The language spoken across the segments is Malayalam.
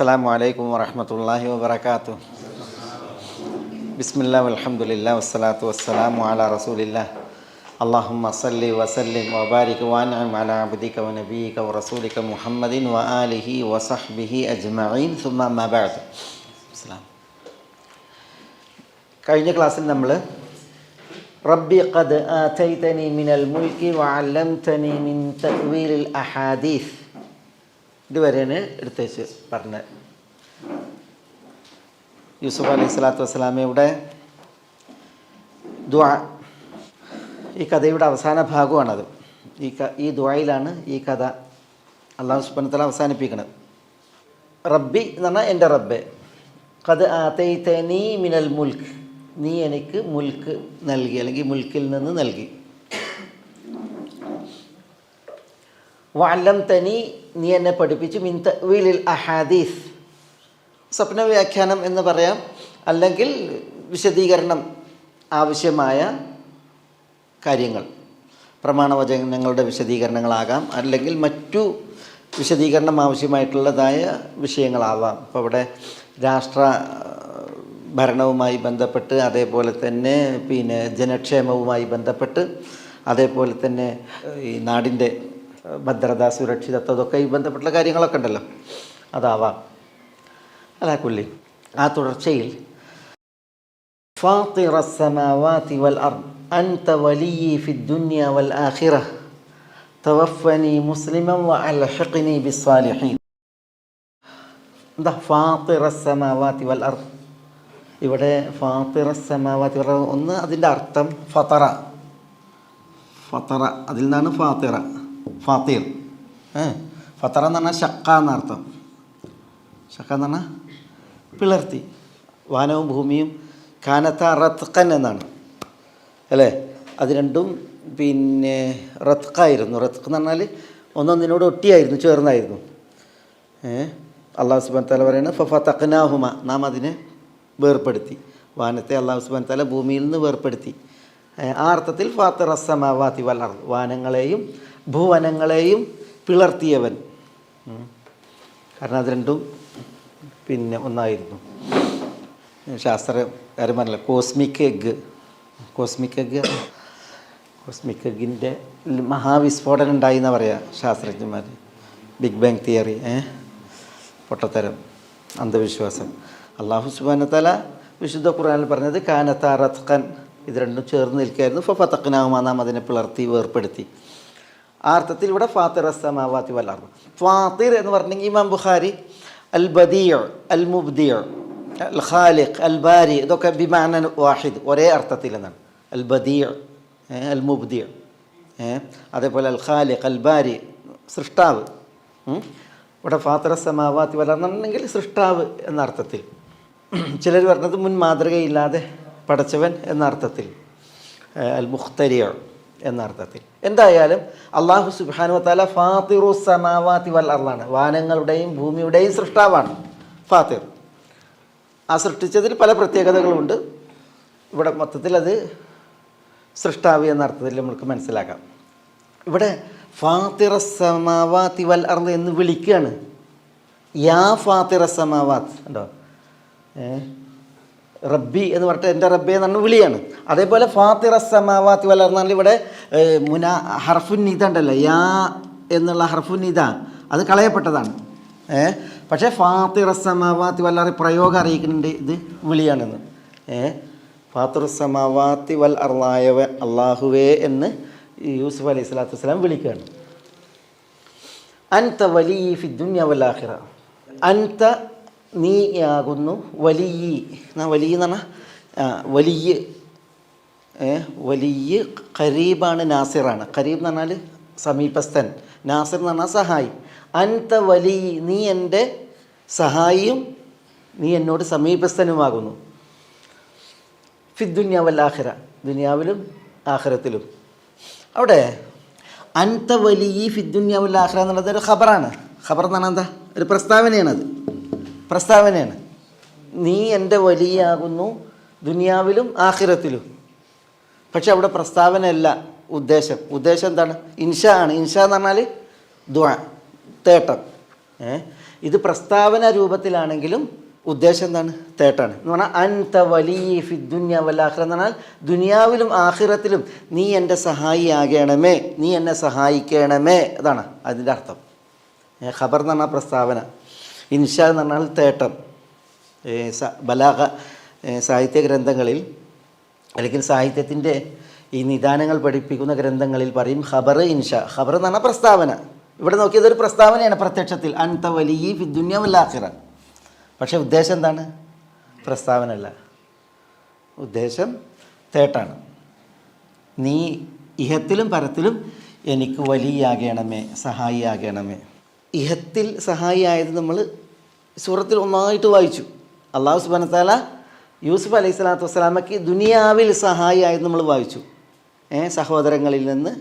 അസ്സലാമു വറഹ്മത്തുള്ളാഹി വബറകാതുഹു. ബിസ്മില്ലാഹി വൽഹംദുലില്ലാഹി വസ്സലാത്തു വസ്സലാമു അലാ റസൂലില്ലാഹ്. അല്ലാഹുമ്മ സല്ലി വസല്ലിം വബാരിക് വഅൻഇം അലാ അബ്ദിക വനബിയിക വറസൂലിക മുഹമ്മദിൻ വആലിഹി വസഹ്ബിഹി അജ്മഈൻ. സുമ്മ അമ്മാ ബഅദ്. കഴിഞ്ഞ ക്ലാസ്സിൽ നമ്മൾ റബ്ബി ഖദ് ആതൈതനി മിനൽ മുൽക്കി വഅല്ലംതനി മിൻ തഅ്വീലിൽ അഹാദീസ് ഇതുവരെയാണ് എടുത്തേച്ച് പറഞ്ഞത്. യൂസുഫ് അലൈഹി സ്വലാത്തു വസ്സലാമയുടെ ദുആ, ഈ കഥയുടെ അവസാന ഭാഗമാണത്. ഈ ദുആയിലാണ് ഈ കഥ അല്ലാഹു സുബ്ഹാനഹു വ തആല അവസാനിപ്പിക്കുന്നത്. റബ്ബി എന്ന് പറഞ്ഞാൽ എൻ്റെ റബ്ബെ, ഖദ് ആതൈതനി മിനൽ മുൽക്ക്, നീ എനിക്ക് മുൽക്ക് നൽകി, അല്ലെങ്കിൽ മുൽക്കിൽ നിന്ന് നൽകി. വഅല്ലംതനി, നീ എന്നെ പഠിപ്പിച്ചു. മിൻ തഅ്വീലിൽ അഹാദീസ്, സ്വപ്ന വ്യാഖ്യാനം എന്ന് പറയാം, അല്ലെങ്കിൽ വിശദീകരണം ആവശ്യമായ കാര്യങ്ങൾ, പ്രമാണവചനങ്ങളുടെ വിശദീകരണങ്ങളാകാം, അല്ലെങ്കിൽ മറ്റു വിശദീകരണം ആവശ്യമായിട്ടുള്ളതായ വിഷയങ്ങളാവാം. ഇപ്പോൾ ഇവിടെ രാഷ്ട്ര ഭരണവുമായി ബന്ധപ്പെട്ട്, അതേപോലെ തന്നെ ജനക്ഷേമവുമായി ബന്ധപ്പെട്ട്, അതേപോലെ തന്നെ ഈ നാടിൻ്റെ ഭദ്രത, സുരക്ഷിതത്വം, ഇതൊക്കെ ഈ ബന്ധപ്പെട്ടുള്ള കാര്യങ്ങളൊക്കെ ഉണ്ടല്ലോ, അതാവാം. അലാ കുല്ലി, ആ തുടർച്ചയിൽ ഫാത്തിറസ് സമാവാതി വൽ അർദ് അൻത വലിയ്യി ഫിദ്ദുനിയ വൽ ആഖിറ തവഫനി മുസ്ലിമൻ വഅൽഹിഖ്നി ബിസ്സാലിഹീൻ. എന്താ ഫാത്തിറസ് സമാവാതി വൽ അർദ്? ഇവിടെ ഫാത്തിറസ് സമാവാതി, ഒന്ന് അതിൻ്റെ അർത്ഥം ഫതറ, അതിൽ നിന്നാണ് ഫാത്തിറ, ഫാത്തിർ. ഫത്തറ എന്ന് പറഞ്ഞാൽ ഷക്ക എന്നർത്ഥം. ഷക്ക എന്ന് പറഞ്ഞാൽ പിളർത്തി. വാനവും ഭൂമിയും കാനത്ത റത്ഖൻ എന്നാണ് അല്ലേ? അത് രണ്ടും റത്ഖായിരുന്നു. റത്ഖ് എന്ന് പറഞ്ഞാൽ ഒന്നൊന്നിനോട് ഒട്ടിയായിരുന്നു, ചേർന്നായിരുന്നു. അല്ലാഹു സുബ്ഹാനഹു വ തആല പറയുന്നത് ഫഫതഖ്നാഹുമ, നാം അതിനെ വേർപ്പെടുത്തി. വാനത്തെ അല്ലാഹു സുബ്ഹാനഹു വ തആല ഭൂമിയിൽ നിന്ന് വേർപ്പെടുത്തി. ആ അർത്ഥത്തിൽ ഫാത്തിറസ് സമാവാതി വൽ അർദ്, വാനങ്ങളെയും ഭൂവനങ്ങളെയും പിളർത്തിയവൻ. കാരണം അത് രണ്ടും ഒന്നായിരുന്നു. ശാസ്ത്രകാരൻ പറഞ്ഞില്ല, കോസ്മിക് എഗ്ഗിൻ്റെ മഹാവിസ്ഫോടനം ഉണ്ടായി എന്നാണ് പറയുക ശാസ്ത്രജ്ഞന്മാർ. ബിഗ് ബാങ് തിയറി, പൊട്ടത്തരം, അന്ധവിശ്വാസം. അല്ലാഹു സുബ്ഹാനഹു വ തആല വിശുദ്ധ ഖുർആനിൽ പറഞ്ഞത് കാനത റത്ഖൻ, ഇത് രണ്ടും ചേർന്ന് നിൽക്കുകയായിരുന്നു. ഫഫതഖ്നാഹുമാ, നാം അതിനെ പിളർത്തി, വേർപ്പെടുത്തി. ആ അർത്ഥത്തിൽ ഇവിടെ ഫാത്തിറസ് സമാവാതി വൽ അർദ്. ഫാത്തിർ എന്ന് പറഞ്ഞെങ്കിൽ ഇമാം ബുഖാരി അൽ ബദീഉ, അൽ മുബ്ദിഉ, അൽ ഖാലിഖ്, അൽ ബാരി, ഇതൊക്കെ ബിമാഅന വാഹിദ്, ഒരേ അർത്ഥത്തിൽ എന്നാണ്. അൽ ബദീഉ, അൽ മുബ്ദിഉ, അതേപോലെ അൽ ഖാലിഖ്, അൽ ബാരി, സൃഷ്ടാവ്. ഇവിടെ ഫാത്തിറസ് സമാവാതി വൽ അർദ് എന്നുണ്ടെങ്കിൽ സൃഷ്ടാവ് എന്ന അർത്ഥത്തിൽ. ചിലർ പറഞ്ഞത് മുൻ മാതൃകയില്ലാതെ പടച്ചവൻ എന്ന അർത്ഥത്തിൽ, അൽ മുഖ്തരിഉ എന്ന അർത്ഥത്തിൽ. എന്തായാലും അല്ലാഹു സുബ്ഹാനഹു വ തആല ഫാത്തിറുസ് സമാവാതി വൽ അർദാണ്, വാനങ്ങളുടെയും ഭൂമിയുടെയും സൃഷ്ടാവാണ് ഫാത്തിർ. ആ സൃഷ്ടിച്ചതിൽ പല പ്രത്യേകതകളുമുണ്ട്. ഇവിടെ മൊത്തത്തിൽ അത് സൃഷ്ടാവ് എന്ന അർത്ഥത്തിൽ നമുക്ക് മനസ്സിലാക്കാം. ഇവിടെ ഫാത്തിറസ് സമാവാതി വൽ അർദ് എന്ന് വിളിക്കുകയാണ്. യാ ഫാത്തിറസ് സമാവാത്ത്, ഉണ്ടോ? റബ്ബി എന്ന് പറഞ്ഞിട്ട് എൻ്റെ റബ്ബെ എന്ന് പറഞ്ഞ വിളിയാണ്. അതേപോലെ ഫാത്തിറസ് സമാവാതി വൽ അർദ് എന്നാൽ ഇവിടെ ഹർഫുൻ നിദ ഉണ്ടല്ലോ, യാ എന്നുള്ള ഹർഫുൻ നിദ, അത് കളയപ്പെട്ടതാണ്. പക്ഷേ ഫാത്തിറസ് സമാവാതി വൽ അർദ് പ്രയോഗം അറിയിക്കുന്നുണ്ട്, ഇത് വിളിയാണെന്ന്. ഫാത്തിറസ് സമാവാതി വൽ അർദായവ അള്ളാഹുവേ എന്ന് യൂസുഫ് അലൈഹി സ്വലാത്തു വസ്സലാം വിളിക്കുകയാണ്. അൻത വലിയ്യി ഫിദ്ദുനിയ വൽ ആഖിറ, അൻത നീയാകുന്നു, വലിയ്യി എന്ന് പറഞ്ഞാൽ വലിയ്യ് ഖരീബാണ്, നാസിറാണ്. ഖരീബ് എന്ന് പറഞ്ഞാൽ സമീപസ്ഥൻ, നാസിർ എന്ന് പറഞ്ഞാൽ സഹായി. അൻത വലിയ്യി, നീ എൻ്റെ സഹായിയും നീ എന്നോട് സമീപസ്ഥനുമാകുന്നു. ഫിദ്ദുനിയ വൽ ആഖിറ, ദുനിയാവിലും ആഖിറത്തിലും. അവിടെ അൻത വലിയ്യി ഫിദ്ദുനിയ വൽ ആഖിറ എന്നുള്ളത് ഒരു ഖബറാണ്. ഖബർ എന്ന് പറഞ്ഞാൽ എന്താ? ഒരു പ്രസ്താവനയാണത്, പ്രസ്താവനയാണ്. നീ എൻ്റെ വലിയാകുന്നു ദുനിയാവിലും ആഖിറത്തിലും. പക്ഷെ അവിടെ പ്രസ്താവനയല്ല ഉദ്ദേശം എന്താണ്? ഇൻഷ ആണ്. ഇൻഷ എന്ന് പറഞ്ഞാൽ ദുആ, തേട്ടം. ഇത് പ്രസ്താവന രൂപത്തിലാണെങ്കിലും ഉദ്ദേശം എന്താണ്? തേട്ടാണ് എന്ന് പറഞ്ഞാൽ അൻത വലിയ ഫിദ്ദുന്യ വല്ലാഖിറ എന്ന് പറഞ്ഞാൽ ദുനിയാവിലും ആഖിറത്തിലും നീ എൻ്റെ സഹായിയാകണമേ, നീ എന്നെ സഹായിക്കണമേ, അതാണ് അതിൻ്റെ അർത്ഥം. ഖബർ എന്ന് പറഞ്ഞാൽ പ്രസ്താവന, ഇൻഷാ എന്ന് പറഞ്ഞാൽ തേട്ടം. ബലാഗ സാഹിത്യ ഗ്രന്ഥങ്ങളിൽ അല്ലെങ്കിൽ സാഹിത്യത്തിൻ്റെ ഈ നിദാനങ്ങൾ പഠിപ്പിക്കുന്ന ഗ്രന്ഥങ്ങളിൽ പറയും ഖബർ, ഇൻഷാ. ഖബർ എന്ന് പറഞ്ഞാൽ പ്രസ്താവന. ഇവിടെ നോക്കിയതൊരു പ്രസ്താവനയാണ് പ്രത്യക്ഷത്തിൽ, അൻത വലിയ ഫിദ്ദുന്യ വല്ലാഖിറ. പക്ഷേ ഉദ്ദേശം എന്താണ്? പ്രസ്താവന അല്ല, ഉദ്ദേശം തേട്ടാണ്. നീ ഇഹത്തിലും പരത്തിലും എനിക്ക് വലിയാകണമേ, സഹായിയാകണമേ. ഇഹത്തിൽ സഹായിയായത് നമ്മൾ സൂറത്തിൽ ഒന്നായിട്ട് വായിച്ചു. അള്ളാഹു സുബ്ഹാനഹു വ തആല യൂസുഫ് അലൈഹി സ്വലാത്തു വസ്സലാമയ്ക്ക് ദുനിയാവിൽ സഹായിയായത് നമ്മൾ വായിച്ചു. സഹോദരങ്ങളിൽ നിന്ന്,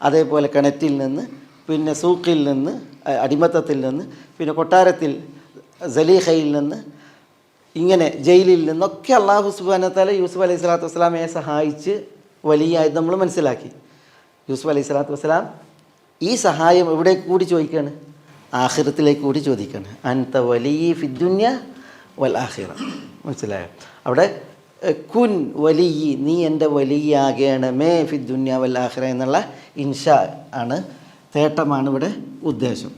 അതേപോലെ കിണറ്റിൽ നിന്ന്, പിന്നെ സൂക്കിൽ നിന്ന്, അടിമത്തത്തിൽ നിന്ന്, പിന്നെ കൊട്ടാരത്തിൽ സലീഹയിൽ നിന്ന്, ഇങ്ങനെ ജയിലിൽ നിന്നൊക്കെ അള്ളാഹു സുബ്ഹാനഹു വ തആല യൂസുഫ് അലൈഹി സ്വലാത്തു വസ്സലാമയെ സഹായിച്ച് വലിയായത് നമ്മൾ മനസ്സിലാക്കി. യൂസുഫ് അലൈഹി സ്വലാത്തു വസ്സലാം ഈ സഹായം എവിടെ കൂടി ചോദിക്കുകയാണ്? ആഖിറത്തിലേക്ക് കൂടി ചോദിക്കുകയാണ്. അൻത വലിയ ഫിദ്ദുന്യ വൽ ആഖിറ. മനസ്സിലായോ? അവിടെ കുൻ വലിയ, നീ എൻ്റെ വലിയാകണമേ ഫിദ്ദുന്യ വൽ ആഖിറ എന്നുള്ള ഇൻഷാ ആണ്, തേട്ടമാണ് ഇവിടെ ഉദ്ദേശം.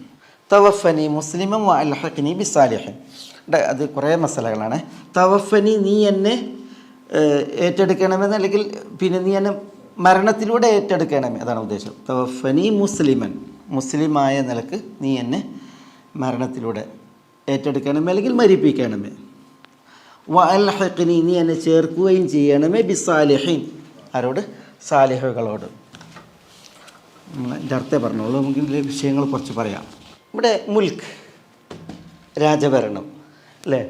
തവഫനി മുസ്ലിമൻ വ അൽഹഖ്നി ബിസ്സാലിഹിൻ. അത് കുറേ മസലകളാണ്. തവഫനി, നീ എന്നെ ഏറ്റെടുക്കണമെന്ന്, അല്ലെങ്കിൽ പിന്നെ നീ എന്നെ മരണത്തിലൂടെ ഏറ്റെടുക്കണമേ, അതാണ് ഉദ്ദേശം. തവഫനി മുസ്ലിമൻ, മുസ്ലിമായ നിലക്ക് നീ എന്നെ മരണത്തിലൂടെ ഏറ്റെടുക്കണമേ അല്ലെങ്കിൽ മരിപ്പിക്കണമേ. വ അൽഹഖ്നി, നീ എന്നെ ചേർക്കുകയും ചെയ്യണമേ ബിസ്സാലിഹിൻ, ആരോട്? സാലിഹുകളോട്. എൻ്റെ അർത്ഥം പറഞ്ഞോളൂ, നമുക്ക് ഇതിലെ വിഷയങ്ങൾ കുറച്ച് പറയാം. ഇവിടെ മുൽക്ക്, രാജഭരണം അല്ലേ?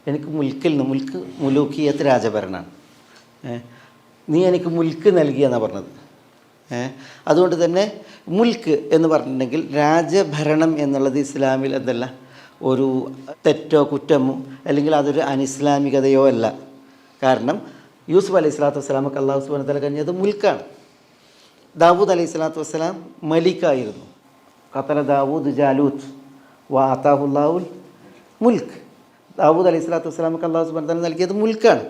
എനിക്ക് മുൽക്കിൽ നിന്ന്, മുൽക്ക് മുലൂക്കിയത്ത് രാജഭരണമാണ്. നീ എനിക്ക് മുൽക്ക് നൽകിയെന്നാണ് പറഞ്ഞത്. അതുകൊണ്ട് തന്നെ മുൽക്ക് എന്ന് പറഞ്ഞിട്ടുണ്ടെങ്കിൽ രാജഭരണം എന്നുള്ളത് ഇസ്ലാമിൽ എന്തല്ല ഒരു തെറ്റോ കുറ്റമോ അല്ലെങ്കിൽ അതൊരു അനിസ്ലാമികതയോ അല്ല. കാരണം യൂസുഫ് അലൈഹി സ്വലാത്തു വസ്സലാമക്ക് അല്ലാഹു സുബ്ഹാനഹു വ തആല കഴിഞ്ഞത് മുൽക്കാണ്. ദാവൂദ് അലൈഹി സ്വലാത്തു വസ്സലാം മലിക്കായിരുന്നു. ഖതല ദാവൂദ് ജാലൂത്ത് വ ആതാഹുല്ലാഹുൽ മുൽക്ക്. ദാവൂദ് അലൈഹി സ്വലാത്തു വസ്സലാമക്ക് അല്ലാഹു സുബ്ഹാനഹു വ തആല നൽകിയത് മുൽക്കാണ്.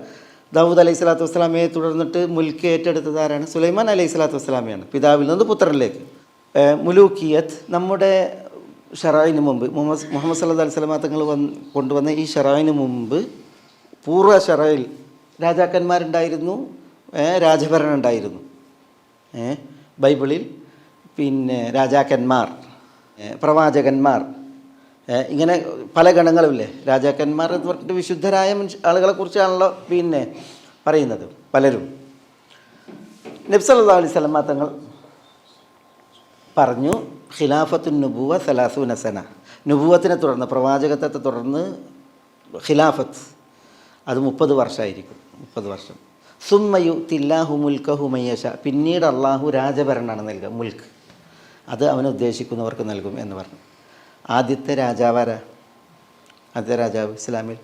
ദാവൂദ് അലൈഹി സ്വലാത്തു വസ്സലാമയെ തുടർന്നിട്ട് മുൽക്ക് ഏറ്റെടുത്തത് ആരാണ്? സുലൈമാൻ അലൈഹി സ്വലാത്തു വസ്സലാമയാണ്, പിതാവിൽ നിന്ന് പുത്രനിലേക്ക്. മുലൂക്കിയത്ത് നമ്മുടെ ഷറായിന് മുമ്പ് മുഹമ്മദ് സല്ലല്ലാഹു അലൈഹി വസല്ലം തങ്ങൾ കൊണ്ടുവന്ന ഈ ഷറായിന് മുമ്പ് പൂർവ്വ ഷറയിൽ രാജാക്കന്മാരുണ്ടായിരുന്നു, രാജഭരണം ഉണ്ടായിരുന്നു. ബൈബിളിൽ പിന്നെ രാജാക്കന്മാർ, പ്രവാചകന്മാർ, ഇങ്ങനെ പല ഗണങ്ങളുമില്ലേ. രാജാക്കന്മാർ എന്ന് പറഞ്ഞിട്ട് വിശുദ്ധരായ ആളുകളെക്കുറിച്ചാണല്ലോ പിന്നെ പറയുന്നത് പലരും. നബി സല്ലല്ലാഹു അലൈഹി വസല്ലം തങ്ങൾ പറഞ്ഞു ഖിലാഫത്തുൻ നുബുവ 30 സന. നുബുവത്തിനെ തുടർന്ന്, പ്രവാചകത്വത്തെ തുടർന്ന് ഖിലാഫത്ത് അത് 30 വർഷമായിരിക്കും, 30 വർഷം. സുമ്മയു തില്ലാഹു മുൽക്കഹു മയ്യശ, പിന്നീട് അള്ളാഹു രാജഭരണമാണ് നൽകുക, മുൽക്ക് അത് അവനെ ഉദ്ദേശിക്കുന്നവർക്ക് നൽകും എന്ന് പറഞ്ഞു. ആദ്യത്തെ രാജാവാരാ? ആദ്യത്തെ രാജാവ് ഇസ്ലാമിൽ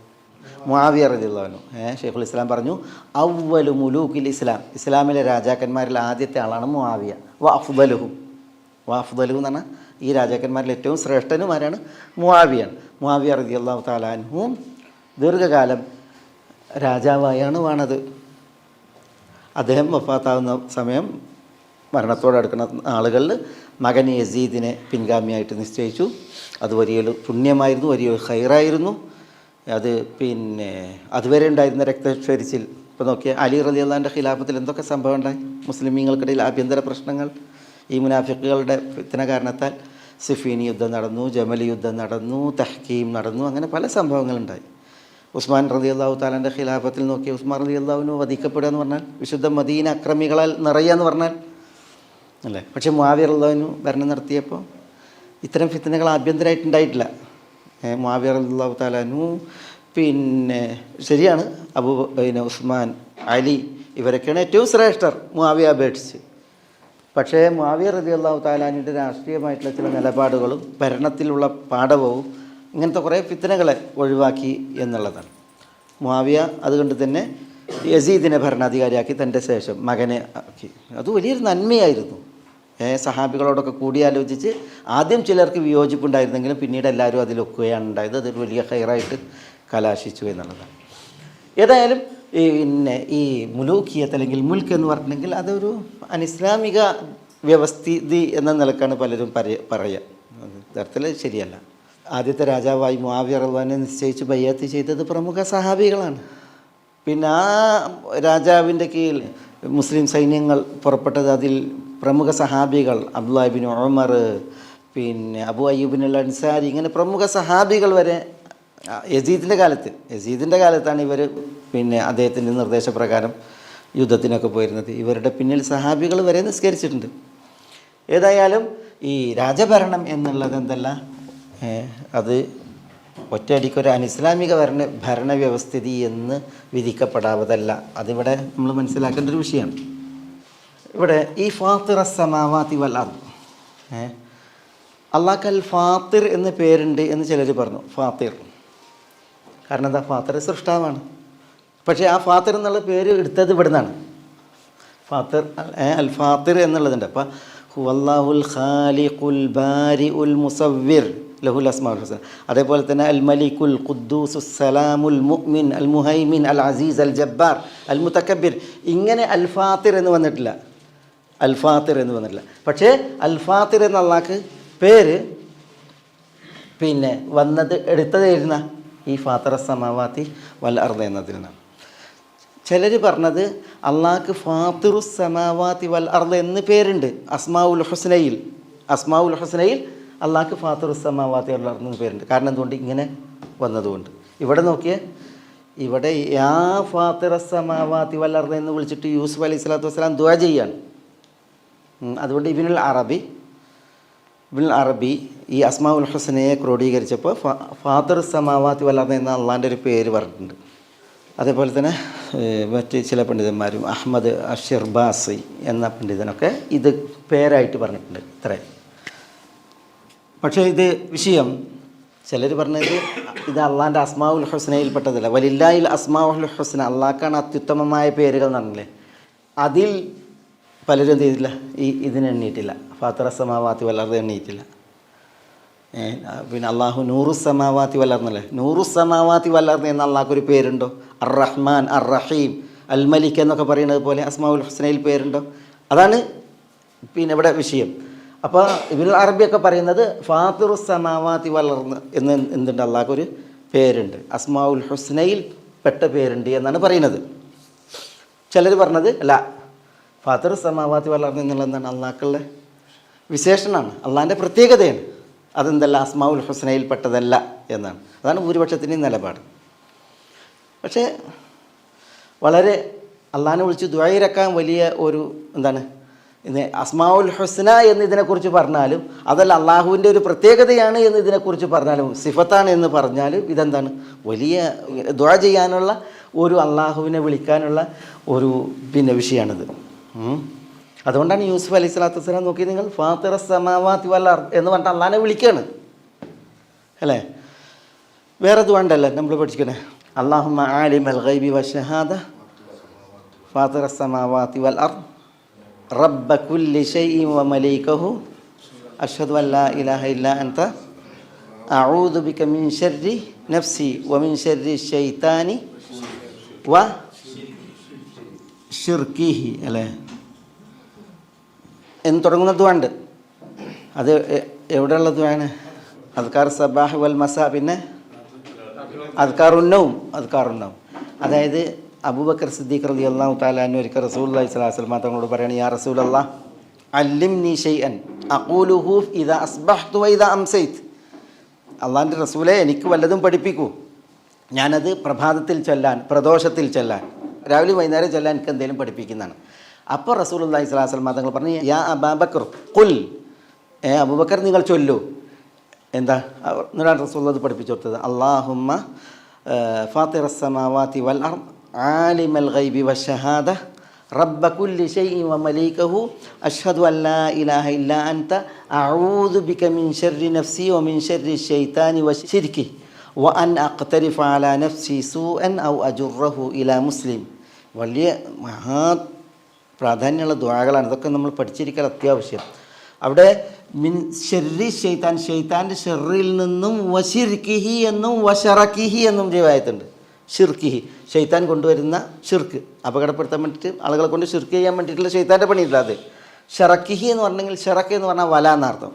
മുആവിയ റളിയല്ലാഹു അൻഹു. ഷെയ്ഖുൽ ഇസ്ലാം പറഞ്ഞു അവ്വലു മുലൂക്കിൽ ഇസ്ലാം, ഇസ്ലാമിലെ രാജാക്കന്മാരിൽ ആദ്യത്തെ ആളാണ് മുആവിയ. വ അഫ്ദലുഹു എന്ന് പറഞ്ഞാൽ ഈ രാജാക്കന്മാരിൽ ഏറ്റവും ശ്രേഷ്ഠനും ആരാണ്? മുആവിയാണ്. മുആവിയ റളിയല്ലാഹു തആല അൻഹു ദീർഘകാലം രാജാവായാണ് വാണത്. അദ്ദേഹം വഫാത്താവുന്ന സമയം, മരണത്തോടടുക്കുന്ന ആളുകളിൽ മകൻ യസീദിനെ പിൻഗാമിയായിട്ട് നിശ്ചയിച്ചു. അത് വലിയൊരു പുണ്യമായിരുന്നു, വലിയൊരു ഖൈറായിരുന്നു. അത് പിന്നെ അതുവരെ ഉണ്ടായിരുന്ന രക്തച്ചൊരിച്ചിൽ ഇപ്പോൾ നോക്കിയാൽ അലി റളിയല്ലാഹുവിൻ്റെ ഖിലാഫത്തിൽ എന്തൊക്കെ സംഭവം ഉണ്ടായി? മുസ്ലിമീങ്ങൾക്കിടയിൽ ആഭ്യന്തര പ്രശ്നങ്ങൾ, ഈ മുനാഫിക്കുകളുടെ ഫിത്ന കാരണത്താൽ സിഫീൻ യുദ്ധം നടന്നു, ജമൽ യുദ്ധം നടന്നു, തഹ്കീം നടന്നു, അങ്ങനെ പല സംഭവങ്ങളുണ്ടായി. ഉസ്മാൻ റളിയല്ലാഹു തആലയുടെ ഖിലാഫത്തിൽ നോക്കിയാൽ ഉസ്മാൻ റളിയല്ലാഹുവിന് വധിക്കപ്പെടുക എന്ന് പറഞ്ഞാൽ, വിശുദ്ധ മദീന അക്രമികളാൽ നിറയുക എന്ന് പറഞ്ഞാൽ അല്ലേ. പക്ഷേ മുആവിയ റളിയല്ലാഹു ഭരണം നടത്തിയപ്പോൾ ഇത്തരം ഫിത്നകൾ ആഭ്യന്തരമായിട്ടുണ്ടായിട്ടില്ല. മുആവിയ റളിയല്ലാഹു തആല പിന്നെ ശരിയാണ്, പിന്നെ ഉസ്മാൻ, അലി ഇവരൊക്കെയാണ് ഏറ്റവും ശ്രേഷ്ഠർ മുആവിയ അപേക്ഷിച്ച്. പക്ഷേ മുആവിയ റളിയല്ലാഹു തആലാന്റെ രാഷ്ട്രീയമായിട്ടുള്ള ചില നിലപാടുകളും ഭരണത്തിലുള്ള പാടവവും ഇങ്ങനത്തെ കുറേ ഫിത്നകളെ ഒഴിവാക്കി എന്നുള്ളതാണ്. മുആവിയ അതുകൊണ്ട് തന്നെ യസീദിനെ ഭരണാധികാരിയാക്കി തൻ്റെ ശേഷം മകനെ ആക്കി. അത് വലിയൊരു നന്മയായിരുന്നു. സഹാബികളോടൊക്കെ കൂടിയാലോചിച്ച് ആദ്യം ചിലർക്ക് വിയോജിപ്പുണ്ടായിരുന്നെങ്കിലും പിന്നീട് എല്ലാവരും അതിലൊക്കുകയാണ് ഉണ്ടായത്. അതൊരു വലിയ ഹൈറായിട്ട് കലാശിച്ചു എന്നുള്ളതാണ്. ഏതായാലും ഈ മുലൂക്കിയത്ത് അല്ലെങ്കിൽ മുൽക്ക് എന്ന് പറഞ്ഞിട്ടുണ്ടെങ്കിൽ അതൊരു അനിസ്ലാമിക വ്യവസ്ഥിതി എന്ന നിലക്കാണ് പലരും പറയുക. തരത്തിൽ ശരിയല്ല. ആദ്യത്തെ രാജാവായി മുആവിയ റളിയല്ലാഹു അൻഹു നിശ്ചയിച്ച് ബയ്യത്ത് ചെയ്തത് പ്രമുഖ സഹാബികളാണ്. പിന്നെ ആ രാജാവിൻ്റെ കീഴിൽ മുസ്ലിം സൈന്യങ്ങൾ പുറപ്പെട്ടത് അതിൽ പ്രമുഖ സഹാബികൾ അബ്ദുല്ലാഹി ഇബ്നു ഉമർ, പിന്നെ അബൂ അയ്യൂബിൻ അൽ അൻസാരി, ഇങ്ങനെ പ്രമുഖ സഹാബികൾ വരെ യസീദിൻ്റെ കാലത്താണ് ഇവർ പിന്നെ അദ്ദേഹത്തിൻ്റെ നിർദ്ദേശപ്രകാരം യുദ്ധത്തിനൊക്കെ പോയിരുന്നത്. ഇവരുടെ പിന്നിൽ സഹാബികൾ വരെ നിസ്കരിച്ചിട്ടുണ്ട്. ഏതായാലും ഈ രാജഭരണം എന്നുള്ളത് എന്തല്ല, അത് ഒറ്റയടിക്കൊരു അനിസ്ലാമിക ഭരണവ്യവസ്ഥിതി എന്ന് വിധിക്കപ്പെടാവതല്ല. അതിവിടെ നമ്മൾ മനസ്സിലാക്കേണ്ട ഒരു വിഷയമാണ്. ഇവിടെ ഈ ഫാത്തിറ സമാവാതി വൽ അർദ്, അള്ളാഹ് അൽ ഫാത്തിർ എന്ന് പേരുണ്ട് എന്ന് ചിലർ പറഞ്ഞു. ഫാത്തിർ കാരണം എന്താ, ഫാത്തിർ സൃഷ്ടാവാണ്. പക്ഷേ ആ ഫാത്തിർ എന്നുള്ള പേര് എടുത്തത് ഇവിടെ നിന്നാണ്. ഫാത്തിർ അൽ ഫാത്തിർ എന്നുള്ളതുണ്ട്. അപ്പം ഹുവല്ലാഹുൽ ഖാലിഖുൽ ബാരിഉൽ മുസവ്വിർ ലഹുൽ അസ്മാഉൽ ഹുസ്ന. അതേപോലെ തന്നെ അൽ മലിക്കുൽ ഖുദ്ദൂസുസ് സലാമുൽ മുഅ്മിൻ അൽ മുഹൈമിൻ അൽ അസീസ് അൽ ജബ്ബാർ അൽ മുതക്കബ്ബിർ. ഇങ്ങനെ അൽ ഫാത്തിർ എന്ന് വന്നിട്ടില്ല, അൽ ഫാത്തിർ എന്ന് വന്നിട്ടില്ല. പക്ഷേ അൽ ഫാത്തിർ എന്ന അള്ളാഹ്ക്ക് പേര് പിന്നെ എടുത്തതായിരുന്ന ഈ ഫാത്തിറ സമാവാതി വൽ അർദ് എന്നതിനാണ്. ചിലർ പറഞ്ഞത് അള്ളാഹ്ക്ക് ഫാത്തിറു സമാവാതി വൽ അർദ് എന്ന് പേരുണ്ട്. അസ്മാഉൽ ഹുസ്നയിൽ അള്ളാഹ്ക്ക് ഫാത്തിറു സമാവാതി വൽ അർദ് എന്ന് പേരുണ്ട്. കാരണം എന്തുകൊണ്ട്, ഇങ്ങനെ വന്നതുകൊണ്ട്. ഇവിടെ നോക്കിയേ, ഇവിടെ യാ ഫാത്തിറ സമാവാതി വൽ അർദ് എന്ന് വിളിച്ചിട്ട് യൂസുഫ് അലൈഹി സ്വലാത്തു വസ്സലാം ദുആ ചെയ്യാണ്. അതുകൊണ്ട് ഇബ്നുൽ അറബി ഈ അസ്മാഉൽ ഹുസ്നയെ ക്രോഡീകരിച്ചപ്പോൾ ഫാത്തിർ സമാവാതി വൽ അർദ് എന്ന അള്ളാഹിൻ്റെ ഒരു പേര് പറഞ്ഞിട്ടുണ്ട്. അതേപോലെ തന്നെ മറ്റ് ചില പണ്ഡിതന്മാരും അഹ്മദ് അഷിർബാസി എന്ന പണ്ഡിതനൊക്കെ ഇത് പേരായിട്ട് പറഞ്ഞിട്ടുണ്ട്. ഇത്രയും. പക്ഷേ ഇത് വിഷയം ചിലർ പറഞ്ഞത് ഇത് അള്ളാഹിൻ്റെ അസ്മാഉൽ ഹുസ്നയിൽപ്പെട്ടതല്ല. വലില്ലാഹിൽ അസ്മാഉൽ ഹുസ്ന, അള്ളാഹ്ക്കാണ് അത്യുത്തമമായ പേരുകൾ എന്ന് പറഞ്ഞില്ലേ, അതിൽ പലരും എന്ത് ചെയ്തില്ല, ഇതിന് എണ്ണിയിട്ടില്ല. ഫാത്തിറ സമാവാതി വൽ അർദ് എണ്ണിയിട്ടില്ല. പിന്നെ അള്ളാഹു നൂറു സമാവാതി വൽ അർദ് എന്നല്ലേ, നൂറു സമാവാതി വൽ അർദ് എന്ന അള്ളാഹ്ക്കൊരു പേരുണ്ടോ? അർ റഹ്മാൻ, അർ റഹീം, അൽ മലിക് എന്നൊക്കെ പറയുന്നത് പോലെ അസ്മാഉൽ ഹുസ്നയിൽ പേരുണ്ടോ? അതാണ് പിന്നെ ഇവിടെ വിഷയം. അപ്പോൾ ഇബ്നുൽ അറബിയൊക്കെ പറയുന്നത് ഫാത്തിറു സമാവാതി വൽ അർദ് എന്ന് എന്തുണ്ട്, അള്ളാഹ്ക്കൊരു പേരുണ്ട്, അസ്മാഉൽ ഹുസ്നയിൽ പെട്ട പേരുണ്ട് എന്നാണ് പറയുന്നത്. ചിലർ പറഞ്ഞത് അല്ല, ഫാത്തിറു സമാവാതി വൽ അർദ് എന്നുള്ളത് എന്താണ്, അള്ളാഹ്ക്കുള്ള വിശേഷണമാണ്, അള്ളാഹിൻ്റെ പ്രത്യേകതയാണ്. അതെന്തല്ല, അസ്മാഉൽ ഹുസ്നയിൽ പെട്ടതല്ല എന്നാണ്. അതാണ് ഭൂരിപക്ഷത്തിൻ്റെയും നിലപാട്. പക്ഷേ വളരെ അള്ളാഹിനെ വിളിച്ച് ദുആയിരക്കാൻ വലിയ ഒരു എന്താണ് ഇന്ന് അസ്മാഉൽ ഹുസ്ന എന്ന് ഇതിനെക്കുറിച്ച് പറഞ്ഞാലും, അതല്ല അള്ളാഹുവിൻ്റെ ഒരു പ്രത്യേകതയാണ് എന്ന് ഇതിനെക്കുറിച്ച് പറഞ്ഞാലും, സിഫത്താണ് എന്ന് പറഞ്ഞാലും, ഇതെന്താണ് വലിയ ദുആ ചെയ്യാനുള്ള ഒരു അള്ളാഹുവിനെ വിളിക്കാനുള്ള ഒരു പിന്നെ വിഷയമാണിത്. അതുകൊണ്ടാണ് യൂസുഫ് അലൈഹി സ്വലാത്തു വസ്സലാം നോക്കി നിങ്ങൾ ഫാത്തിറ സമാവാതി വൽ അർദ് എന്ന് പറഞ്ഞിട്ട് അള്ളാഹിനെ വിളിക്കുകയാണ് അല്ലേ. വേറെ ദുആ ഉണ്ടല്ലോ നമ്മൾ പഠിക്കണേ, അല്ലാഹുമ്മ ആലിമൽ ഗൈബി വശഹാദ ഫാത്തിറ സമാവാതി വൽ അർദ് റബ്ബ കുല്ലി ശൈഇൻ വമലീകഹു അഷ്ഹദു അൻ ലാ ഇലാഹ ഇല്ലാ അൻത അഊദു ബിക മിൻ ശർരി നഫ്സി വമിൻ ശർരി ശൈത്താനി വ ഷിർക്കിഹി അല്ലേ എന്ന് തുടങ്ങുന്ന ദുആ ഉണ്ട്. അത് എവിടെയുള്ള ദുആണ്? അദ്കാർ സബാഹ് വൽ മസാ, പിന്നെ അദ്കാറുന്നൗം. അതായത് അബൂബക്കർ സിദ്ദീഖ് റളിയല്ലാഹു തആല അൻഹു ഒരിക്കൽ റസൂലുള്ളാഹി സ്വല്ലല്ലാഹു അലൈഹി വസല്ലം തങ്ങളോട് പറയാണ്, യാ റസൂലല്ലാഹ് അല്ലിംനി ഷൈഅൻ അഖൂലുഹു ഇദാ അസ്ബഹ്തു വ ഇദാ അംസൈത്. അള്ളാഹിൻ്റെ റസൂലെ, എനിക്ക് വല്ലതും പഠിപ്പിക്കൂ, ഞാനത് പ്രഭാതത്തിൽ ചൊല്ലാൻ, പ്രദോഷത്തിൽ ചൊല്ലാൻ, രാവിലെ വൈകുന്നേരം ചൊല്ലാൻ എനിക്ക് എന്തെങ്കിലും പഠിപ്പിക്കുന്നതാണ്. അപ്പോൾ റസൂലുള്ളാഹി സ്വല്ലല്ലാഹു അലൈഹി വസല്ലം തങ്ങൾ പറഞ്ഞു, യാ അബൂബക്കർ ഖുൽ, അബൂബക്കർ നിങ്ങൾ ചൊല്ലൂ. എന്താ എന്നിട്ടാണ് റസൂലുള്ളാഹി അത് പഠിപ്പിച്ചു കൊടുത്തത്, അല്ലാഹുമ്മ ഫാത്തിറസ് സമാവാതി വൽ അർദ് ആലിമൽ ഗൈബി വശഹാദ റബ്ബ കുല്ലി ശൈഇൻ വമലീകഹു അഷ്ഹദു അൻ ലാ ഇലാഹ ഇല്ലാ അൻത അഊദു ബിക മിൻ ശർരി നഫ്സി വമിൻ ശർരി ശൈത്താനി വശിർകി വഅൻ അഖ്തരിഫ അലാ നഫ്സി സൂഅൻ ഔ അജുറഹു ഇലാ മുസ്ലിം. വലിയ പ്രാധാന്യമുള്ള ദുആകളാണ്. ഇതൊക്കെ നമ്മൾ പഠിച്ചിരിക്കൽ അത്യാവശ്യം. അവിടെ മിൻ ഷെറി ഷെയ്ത്താൻ, ഷെയ്ത്താൻ്റെ ഷെറിൽ നിന്നും വശിർക്കിഹി എന്നും വഷറക്കിഹി എന്നും റിവായത്തുണ്ട്. ഷിർക്കിഹി ഷെയ്ത്താൻ കൊണ്ടുവരുന്ന ഷിർക്ക് അപകടപ്പെടുത്താൻ വേണ്ടിയിട്ട് ആളുകളെ കൊണ്ട് ഷിർക്ക് ചെയ്യാൻ വേണ്ടിയിട്ടുള്ള ഷെയ്ത്താൻ്റെ പണിയില്ല അത്. ഷറക്കിഹി എന്ന് പറഞ്ഞെങ്കിൽ ഷറക്ക് എന്ന് പറഞ്ഞാൽ വല എന്നർത്ഥം.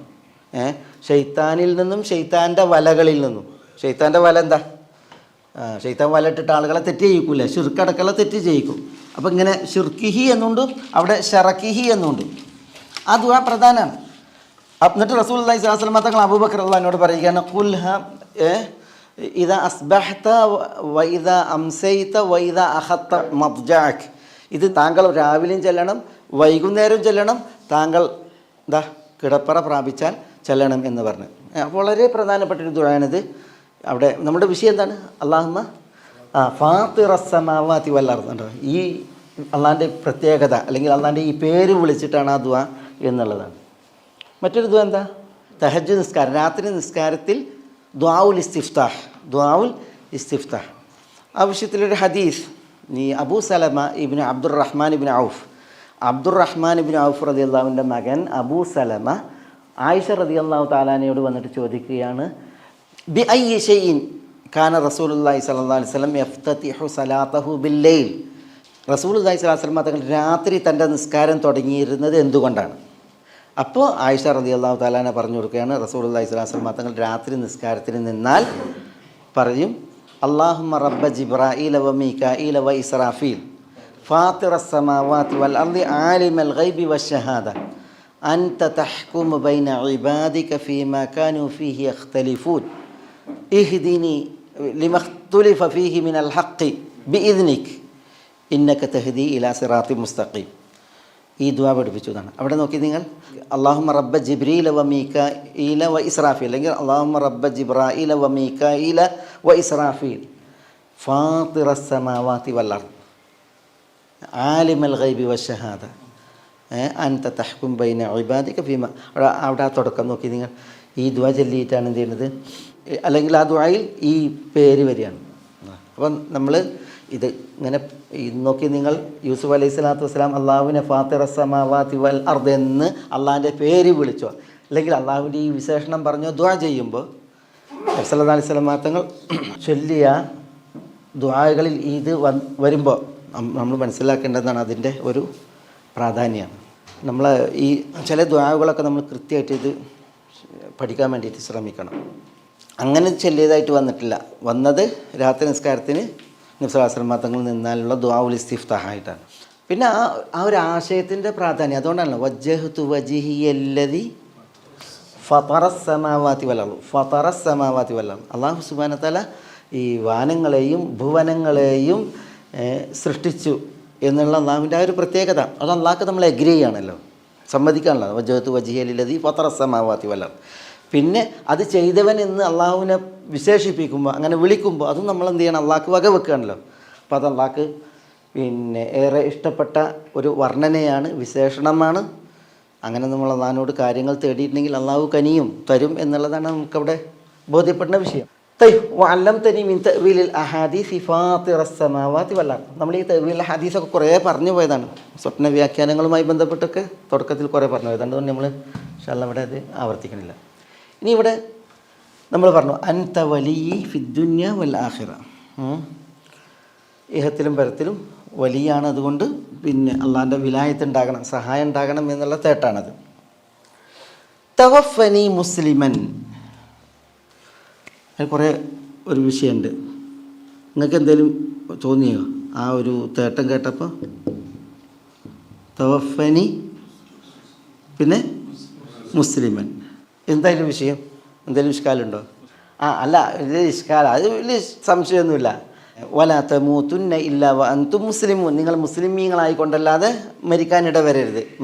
ഷെയ്ത്താനിൽ നിന്നും ഷെയ്ത്താൻ്റെ വലകളിൽ നിന്നും. ഷെയ്ത്താൻ്റെ വല എന്താ? ഷെയ്ത്താൻ വല ഇട്ടിട്ട് ആളുകളെ തെറ്റ് ചെയ്യിക്കൂല, ഷിർക്കടക്കുള്ള തെറ്റ് ചെയ്യിക്കും. അപ്പോൾ ഇങ്ങനെ ഷിർക്കിഹി എന്നുണ്ട്, അവിടെ ഷറക്കിഹി എന്നുണ്ട്. ആ ദുആ പ്രധാനമാണ്. എന്നിട്ട് റസൂലുള്ളാഹി സ്വല്ലല്ലാഹു അലൈഹി വസല്ലം തങ്ങൾ അബൂബക്കർ റളിയല്ലാഹു പറയുകയാണ്, ഖുൽഹ ഇദാ അസ്ബഹത വഇദാ അംസൈത വഇദാ അഖത്ത മദ്ജഅക. ഇത് താങ്കൾ രാവിലെയും ചെല്ലണം, വൈകുന്നേരം ചെല്ലണം, താങ്കൾ എന്താ കിടപ്പറ പ്രാപിച്ചാൽ ചെല്ലണം എന്ന് പറഞ്ഞു. വളരെ പ്രധാനപ്പെട്ടൊരു ദുആയാണിത്. അവിടെ നമ്മുടെ വിഷയം എന്താണ്? അല്ലാഹുമ്മ ഫാത്തിറസ് സമാവാതി വൽ അർദ്. ഈ അള്ളാഹിൻ്റെ പ്രത്യേകത അല്ലെങ്കിൽ അള്ളാഹിൻ്റെ ഈ പേര് വിളിച്ചിട്ടാണ് ആ ദുആ എന്നുള്ളതാണ്. മറ്റൊരു ദുആ എന്താ? തഹജ്ജുദ് നിസ്കാരം, രാത്രി നിസ്കാരത്തിൽ ദുആഉൽ ഇസ്തിഫ്താഹ്, ദുആഉൽ ഇസ്തിഫ്താഹ്. ആ വിഷയത്തിലൊരു ഹദീസ്, ഈ അബൂ സലമ ഇബ്നു അബ്ദുറഹ്മാൻ ഇബ്നു ഔഫ്, അബ്ദുറഹ്മാൻ ഇബ്നു ഔഫ് റളിയല്ലാഹുവിൻ്റെ മകൻ അബൂ സലമ ആയിഷ റളിയല്ലാഹു തആലാനയോട് വന്നിട്ട് ചോദിക്കുകയാണ്, ബി അയ്യി ഷൈഇൻ കാന റസൂലുള്ളാഹി സ്വല്ലല്ലാഹു അലൈഹി വസല്ലം യഫ്തതിഹു സലാത്തഹു ബില്ലൈൽ. റസൂലുള്ളാഹി സ്വല്ലല്ലാഹു അലൈഹി വസല്ലം തങ്ങൾ രാത്രി തൻ്റെ നിസ്കാരം തുടങ്ങിയിരുന്നത് എന്തുകൊണ്ടാണ്? അപ്പോൾ ആയിഷ റളിയല്ലാഹു തആലാന പറഞ്ഞു കൊടുക്കുകയാണ്, റസൂലുള്ളാഹി സ്വല്ലല്ലാഹു അലൈഹി വസല്ലം തങ്ങൾ രാത്രി നിസ്കാരത്തിന് നിന്നാൽ പറയും, അല്ലാഹുമ്മ റബ്ബ ജിബ്രായീല വ മീകായീല വ ഇസ്രാഫീൽ ഫാത്തിറസ് സമാവാതി വൽ അർളി ആലിമൽ ഗൈബി വശ്ശഹാദ അൻത തഹ്കുമു ബൈന ഇബാദിക ഫീമാ കാനൂ ഫീഹി യഖ്തലിഫൂൻ ഇഹ്ദിനി ലിമഖ്തുലിഫ ഫീഹി മിനൽ ഹഖ് ബിഇദ്നിക ഇന്നക തഹ്ദി ഇലാ സിറാത്തി മുസ്തഖീം. ഈ ദുആ പഠിപ്പിച്ചതാണ്. അവിടെ നോക്കി നിങ്ങൾ, അല്ലാഹുമ്മ റബ്ബ ജിബ്രീല വ മീകായീല വ ഇസ്രാഫീൽ, അല്ലെങ്കിൽ അല്ലാഹുമ്മ റബ്ബ ജിബ്രായീല വ മീകായീല വ ഇസ്രാഫീൽ ഫാത്തിറസ് സമാവാതി വൽ അർദ് ആലിമൽ ഗൈബി വശ്ശഹാദ അൻത തഹ്കും ബൈന ഇബാദിക ഫീമാ. അവിടെ ആ തുടക്കം നോക്കി നിങ്ങൾ. ഈ ദുആ ചൊല്ലിയിട്ടാണ് എന്ത് ചെയ്യുന്നത്, അല്ലെങ്കിൽ ആ ദുആയിൽ ഈ പേര് വരികയാണ്. അപ്പം നമ്മൾ ഇത് ഇങ്ങനെ നോക്കി നിങ്ങൾ, യൂസുഫ് അലൈഹി സ്വലാത്തു വസ്സലാം അള്ളാഹുവിനെ ഫാത്തിറസ് സമാവാതി വൽ അർദ് എന്ന് അള്ളാഹിൻ്റെ പേര് വിളിച്ചോ, അല്ലെങ്കിൽ അള്ളാഹുവിൻ്റെ ഈ വിശേഷണം പറഞ്ഞോ ദുആ ചെയ്യുമ്പോൾ നബി സല്ലല്ലാഹു അലൈഹി വസല്ലം തങ്ങൾ ചൊല്ലിയ ദുആകളിൽ ഇത് വരുമ്പോൾ നമ്മൾ മനസ്സിലാക്കേണ്ടതാണ് അതിൻ്റെ ഒരു പ്രാധാന്യമാണ്. നമ്മൾ ഈ ചില ദുആകളൊക്കെ നമ്മൾ കൃത്യമായിട്ട് ഇത് പഠിക്കാൻ വേണ്ടിയിട്ട് ശ്രമിക്കണം. അങ്ങനെ ചൊല്ലിയതായിട്ട് വന്നിട്ടില്ല. വന്നത് രാത്രി നിസ്കാരത്തിന് നബി സല്ലല്ലാഹു അലൈഹി വസല്ലം തങ്ങളിൽ നിന്നാലുള്ള ദുആഉൽ ഇസ്തിഫ്താഹ് ആയിട്ടാണ്. പിന്നെ ആ ഒരു ആശയത്തിൻ്റെ പ്രാധാന്യം അതുകൊണ്ടാണല്ലോ വജ്ജഹ്തു വജ്ഹിയല്ലദി ഫതറസ് സമാവാതി വൽ അർദ്, ഫതറസ് സമാവാതി വൽ അർദ്. അല്ലാഹു സുബ്ഹാനഹു വ തആല ഈ വാനങ്ങളെയും ഭുവനങ്ങളെയും സൃഷ്ടിച്ചു എന്നുള്ള അള്ളാഹുവിൻ്റെ ആ ഒരു പ്രത്യേകത, അത് അള്ളാഹ്ക്ക് നമ്മൾ എഗ്രി ചെയ്യുകയാണല്ലോ, സമ്മതിക്കാണല്ലോ. വജ്ജഹ്തു വജ്ഹിയല്ലദി ഫതറസ് സമാവാതി വൽ അർദ്. പിന്നെ അത് ചെയ്തവൻ എന്ന് അള്ളാഹുവിനെ വിശേഷിപ്പിക്കുമ്പോൾ, അങ്ങനെ വിളിക്കുമ്പോൾ അതും നമ്മൾ എന്ത് ചെയ്യണം, അള്ളാഹ്ക്ക് വക വെക്കുകയാണല്ലോ. അപ്പോൾ അത് അള്ളാഹ്ക്ക് പിന്നെ ഏറെ ഇഷ്ടപ്പെട്ട ഒരു വർണ്ണനയാണ്, വിശേഷണമാണ്. അങ്ങനെ നമ്മൾ അള്ളാഹിനോട് കാര്യങ്ങൾ തേടിയിട്ടുണ്ടെങ്കിൽ അള്ളാഹു കനിയും തരും എന്നുള്ളതാണ് നമുക്കവിടെ ബോധ്യപ്പെടുന്ന വിഷയം. വഅല്ലംതനി മിൻ തഅ്വീലിൽ അഹാദീസി ഫാത്തിറസ് സമാവാതി വൽ അർദ്. നമ്മൾ ഈ തഅ്വീൽ ഹദീസൊക്കെ കുറേ പറഞ്ഞു പോയതാണ്, സ്വപ്ന വ്യാഖ്യാനങ്ങളുമായി ബന്ധപ്പെട്ടൊക്കെ തുടക്കത്തിൽ കുറേ പറഞ്ഞു പോയതാണ്. അതുകൊണ്ട് നമ്മൾ ഇൻഷാ അല്ലാഹ് ഇവിടെ അത് ആവർത്തിക്കണില്ല. ഇനി ഇവിടെ നമ്മൾ പറഞ്ഞു അൻത വലിയി ഫിദ്ദുന്യ വൽ ആഖിറ, ഇഹത്തിലും പരത്തിലും വലിയാണ്. അതുകൊണ്ട് പിന്നെ അള്ളാഹിൻ്റെ വിലായത്ത് ഉണ്ടാകണം, സഹായം ഉണ്ടാകണം എന്നുള്ള തേട്ടാണത്. തവഫനി മുസ്ലിമൻ, അത് കുറേ ഒരു വിഷയമുണ്ട്. നിങ്ങൾക്ക് എന്തെങ്കിലും തോന്നിയോ ആ ഒരു തേട്ടം കേട്ടപ്പോൾ? തവഫനി പിന്നെ മുസ്ലിമൻ, എന്തായാലും വിഷയം? എന്തെങ്കിലും ഇഷ്കാലുണ്ടോ? അല്ല, ഇത് ഇഷ്കാല, അത് വലിയ സംശയമൊന്നുമില്ല. വലാ തമൂതുന്ന ഇല്ലാ വ അൻതും മുസ്ലിമൂൻ, നിങ്ങൾ മുസ്ലിമീങ്ങളായിക്കൊണ്ടല്ലാതെ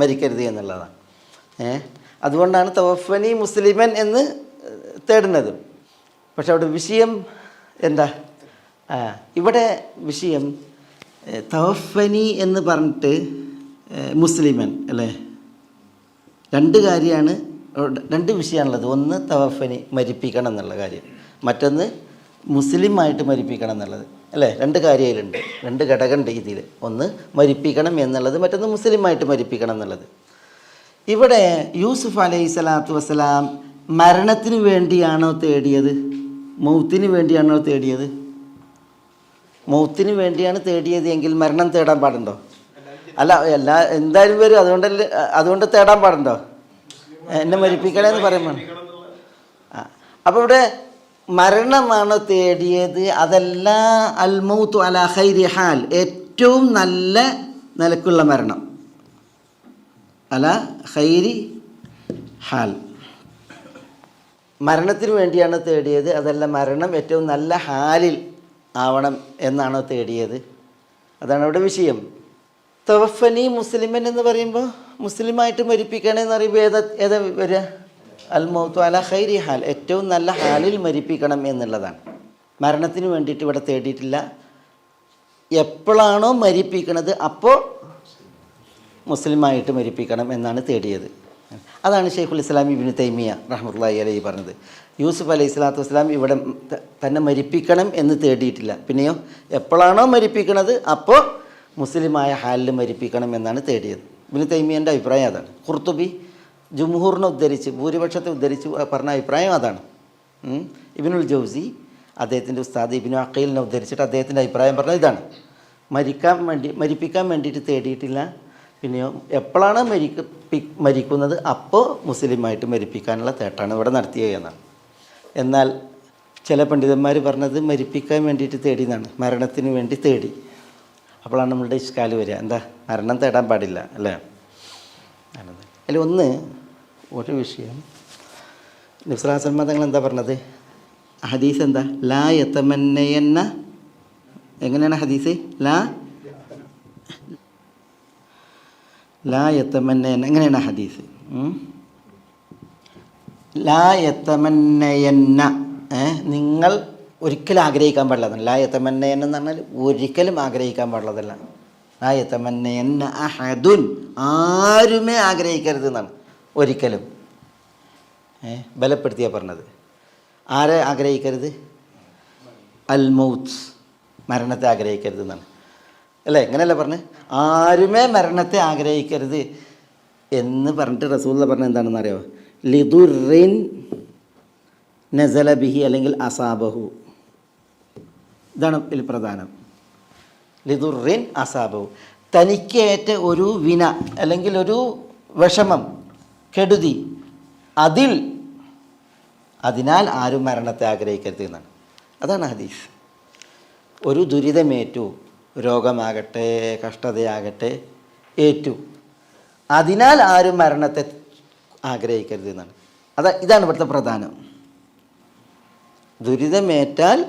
മരിക്കരുത് എന്നുള്ളതാണ്. അതുകൊണ്ടാണ് തവഫനി മുസ്ലിമൻ എന്ന് തേടുന്നത്. പക്ഷെ അവിടെ വിഷയം എന്താ? ഇവിടെ വിഷയം തവഫനി എന്ന് പറഞ്ഞിട്ട് മുസ്ലിമൻ അല്ലേ, രണ്ട് കാര്യമാണ്, രണ്ട് വിഷയമാണുള്ളത്. ഒന്ന് തവഫനി മരിപ്പിക്കണം എന്നുള്ള കാര്യം, മറ്റൊന്ന് മുസ്ലിമായിട്ട് മരിപ്പിക്കണം എന്നുള്ളത് അല്ലേ. രണ്ട് കാര്യത്തിലുണ്ട്, രണ്ട് ഘടകമുണ്ട് ഇതിൽ. ഒന്ന് മരിപ്പിക്കണം എന്നുള്ളത്, മറ്റൊന്ന് മുസ്ലിമായിട്ട് മരിപ്പിക്കണം എന്നുള്ളത്. ഇവിടെ യൂസുഫ് അലൈഹി സ്വലാത്തു വസ്സലാം മരണത്തിന് വേണ്ടിയാണോ തേടിയത്, മൗത്തിന് വേണ്ടിയാണോ തേടിയത്? മൗത്തിന് വേണ്ടിയാണ് തേടിയത് എങ്കിൽ മരണം തേടാൻ പാടുണ്ടോ? അല്ല, എന്തായാലും വരും, അതുകൊണ്ട് തേടാൻ പാടുണ്ടോ? എന്നെ മരിപ്പിക്കണേന്ന് പറയുമ്പോൾ അപ്പോൾ ഇവിടെ മരണമാണോ തേടിയത്? അതല്ല അൽ മൗതു അലാ ഖൈരി ഹാൽ, ഏറ്റവും നല്ല നിലക്കുള്ള മരണം. അലാ ഖൈരി ഹാൽ, മരണത്തിന് വേണ്ടിയാണ് തേടിയത്, അതല്ല മരണം ഏറ്റവും നല്ല ഹാലിൽ ആവണം എന്നാണോ തേടിയത്? അതാണ് അവിടെ വിഷയം. തവഫനി മുസ്ലിമൻ എന്ന് പറയുമ്പോൾ മുസ്ലിമായിട്ട് മരിപ്പിക്കണമെന്ന് പറയുമ്പോൾ ഏതാ വരിക? അൽ മൗതു അലാ ഖൈരി ഹാൽ, ഏറ്റവും നല്ല ഹാലിൽ മരിപ്പിക്കണം എന്നുള്ളതാണ്. മരണത്തിന് വേണ്ടിയിട്ട് ഇവിടെ തേടിയിട്ടില്ല. എപ്പോഴാണോ മരിപ്പിക്കണത് അപ്പോൾ മുസ്ലിമായിട്ട് മരിപ്പിക്കണം എന്നാണ് തേടിയത്. അതാണ് ഷെയ്ഖുൽ ഇസ്ലാം ഇബ്നു തൈമിയ റഹ്മത്തുള്ളാഹി അലൈഹി പറഞ്ഞത്. യൂസുഫ് അലൈഹി സ്വലാത്തു വസ്സലാം ഇവിടെ തന്നെ മരിപ്പിക്കണം എന്ന് തേടിയിട്ടില്ല. പിന്നെയോ എപ്പോഴാണോ മരിപ്പിക്കണത് അപ്പോൾ മുസ്ലിമായ ഹാലിൽ മരിപ്പിക്കണം എന്നാണ് തേടിയത്. ഇബ്നു തൈമിയൻ്റെ അഭിപ്രായം അതാണ്. ഖുർത്തുബി ജുംഹൂറിനെ ഉദ്ധരിച്ച്, ഭൂരിപക്ഷത്തെ ഉദ്ധരിച്ച് പറഞ്ഞ അഭിപ്രായം അതാണ്. ഇബ്നുൽ ജൗസി അദ്ദേഹത്തിൻ്റെ ഉസ്താദ് ഇബ്നു അഖീലിനെ ഉദ്ധരിച്ചിട്ട് അദ്ദേഹത്തിൻ്റെ അഭിപ്രായം പറഞ്ഞത് ഇതാണ്: മരിപ്പിക്കാൻ വേണ്ടിയിട്ട് തേടിയിട്ടില്ല. പിന്നെയോ എപ്പോഴാണ് മരിക്കുന്നത് അപ്പോൾ മുസ്ലിമായിട്ട് മരിപ്പിക്കാനുള്ള തേട്ടാണ് ഇവിടെ നടത്തിയത് എന്നാണ്. എന്നാൽ ചില പണ്ഡിതന്മാർ പറഞ്ഞത് മരിപ്പിക്കാൻ വേണ്ടിയിട്ട് തേടി എന്നാണ്, മരണത്തിന് വേണ്ടി തേടി. അപ്പോഴാണ് നമ്മളുടെ ഇഷ്കാല് വരിക, എന്താ മരണം തേടാൻ പാടില്ല അല്ലേ? അതിൽ ഒരു വിഷയം നബി സ്വല്ലല്ലാഹു അലൈഹി വസല്ലം തങ്ങൾ എന്താ പറഞ്ഞത്? ഹദീസ് എന്താ? ലാ യതമന്നയന്ന, എങ്ങനെയാണ് ഹദീസ്? ലാ യതമന്നയന്ന, എങ്ങനെയാണ് ഹദീസ്? ലാ യതമന്നയന്ന, നിങ്ങൾ ഒരിക്കലും ആഗ്രഹിക്കാൻ പാടില്ല. ലാ യതമന്നയന്ന എന്ന് പറഞ്ഞാൽ ഒരിക്കലും ആഗ്രഹിക്കാൻ പാടുള്ളതല്ല. ലാ യതമന്നയന്ന അഹദുൻ, ആരുമേ ആഗ്രഹിക്കരുത് എന്നാണ്. ഒരിക്കലും ബലപ്പെടുത്തിയാണ് പറഞ്ഞത്. ആരെ ആഗ്രഹിക്കരുത്? അൽ മൗത്ത്, മരണത്തെ ആഗ്രഹിക്കരുത് എന്നാണ് അല്ലേ? എങ്ങനെയല്ല പറഞ്ഞത്? ആരുമേ മരണത്തെ ആഗ്രഹിക്കരുത് എന്ന് പറഞ്ഞിട്ട് റസൂലുള്ള പറഞ്ഞത് എന്താണെന്ന് അറിയാമോ? ലിദുറിൻ നസല ബിഹി അല്ലെങ്കിൽ അസാബഹു, ഇതാണ് ഇതിൽ പ്രധാനം. ലിദുറിൻ അസാബഹു, തനിക്കേറ്റ ഒരു വിന അല്ലെങ്കിൽ ഒരു വിഷമം, കെടുതി, അതിനാൽ ആരും മരണത്തെ ആഗ്രഹിക്കരുത് എന്നാണ്. അതാണ് ഹദീസ്. ഒരു ദുരിതമേറ്റു, രോഗമാകട്ടെ കഷ്ടതയാകട്ടെ ഏറ്റു, അതിനാൽ ആരും മരണത്തെ ആഗ്രഹിക്കരുത് എന്നാണ്. ഇതാണ് ഇവിടുത്തെ പ്രധാനം. ദുരിതമേറ്റാൽ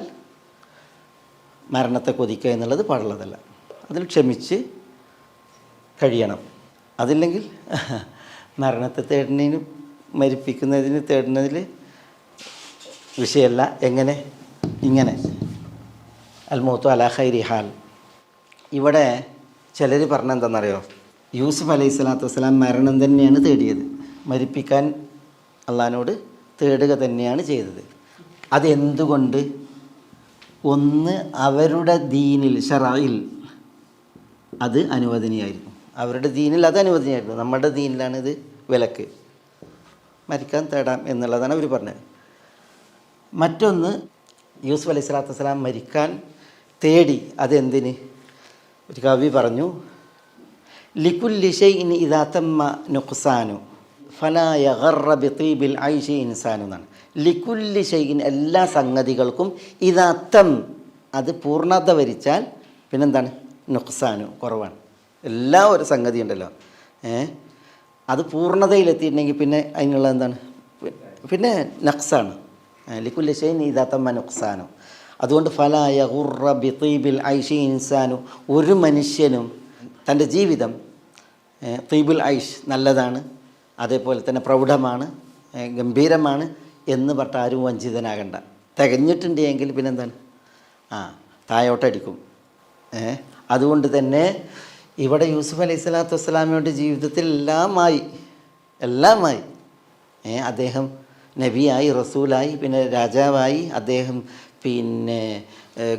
മരണത്തെ കൊതിക്കുക എന്നുള്ളത് പാടുള്ളതല്ല. അതിൽ ക്ഷമിച്ച് കഴിയണം. അതില്ലെങ്കിൽ മരണത്തെ തേടുന്നതിനും മരിപ്പിക്കുന്നതിന് തേടുന്നതിൽ വിഷയമല്ല. എങ്ങനെ? ഇങ്ങനെ അൽ മൗതു അലാ ഖൈരി ഹാൽ. ഇവിടെ ചിലർ പറഞ്ഞെന്താണെന്നറിയോ? യൂസുഫ് അലൈഹി സ്വലാത്തു വസ്സലാം മരണം തന്നെയാണ് തേടിയത്, മരിപ്പിക്കാൻ അള്ളാഹിനോട് തേടുക തന്നെയാണ് ചെയ്തത്. അതെന്തുകൊണ്ട്? ഒന്ന്, അവരുടെ ദീനിൽ ശറഇൽ അത് അനുവദനീയമായിരുന്നു. അവരുടെ ദീനിൽ അത് അനുവദനീയമായിരുന്നു. നമ്മുടെ ദീനിലാണിത് വിലക്ക്, മരിക്കാൻ തേടാം എന്നുള്ളതാണ് അവർ പറഞ്ഞത്. മറ്റൊന്ന്, യൂസുഫ് അലൈഹി സ്വലാത്തു വസ്സലാം മരിക്കാൻ തേടി. അതെന്തിന്? ഒരു കവി പറഞ്ഞു, ലികുല്ലി ഷൈഇൻ ഇദാ തമ്മ നുഖ്സാനു ഫലാ യഗറ ബിതീബിൽ ഐശി ഇൻസാനു എന്നാണ്. ലികുല്ലി ഷൈഇൻ, എല്ലാ സംഗതികൾക്കും, ഇദാ തം, അത് പൂർണ്ണത വരിച്ചാൽ പിന്നെന്താണ്? നുഖ്സാനു, കുറവാണ്. എല്ലാ ഒരു സംഗതി ഉണ്ടല്ലോ, അത് പൂർണ്ണതയിലെത്തിയിട്ടുണ്ടെങ്കിൽ പിന്നെ അതിനുള്ള എന്താണ്? പിന്നെ നഖ്സാണ്. ലികുല്ലി ഷൈഇൻ ഇദാ തമ്മ നുഖ്സാനു. അതുകൊണ്ട് ഫലാ യഗുറ ബിതീബിൽ ഐശി ഇൻസാനു, ഒരു മനുഷ്യനും തൻ്റെ ജീവിതം തീബുൽ ഐഷ് നല്ലതാണ്, അതേപോലെ തന്നെ പ്രൗഢമാണ്, ഗംഭീരമാണ് എന്ന് പറഞ്ഞിട്ട് ആരും വഞ്ചിതനാകണ്ട. തികഞ്ഞിട്ടുണ്ടെങ്കിൽ പിന്നെന്താണ്? തായോട്ടടിക്കും. അതുകൊണ്ട് തന്നെ ഇവിടെ യൂസുഫ് അലൈഹി സ്വലാത്തു വസ്സലാമയുടെ ജീവിതത്തിൽ എല്ലാമായി അദ്ദേഹം നബിയായി, റസൂലായി, പിന്നെ രാജാവായി, അദ്ദേഹം പിന്നെ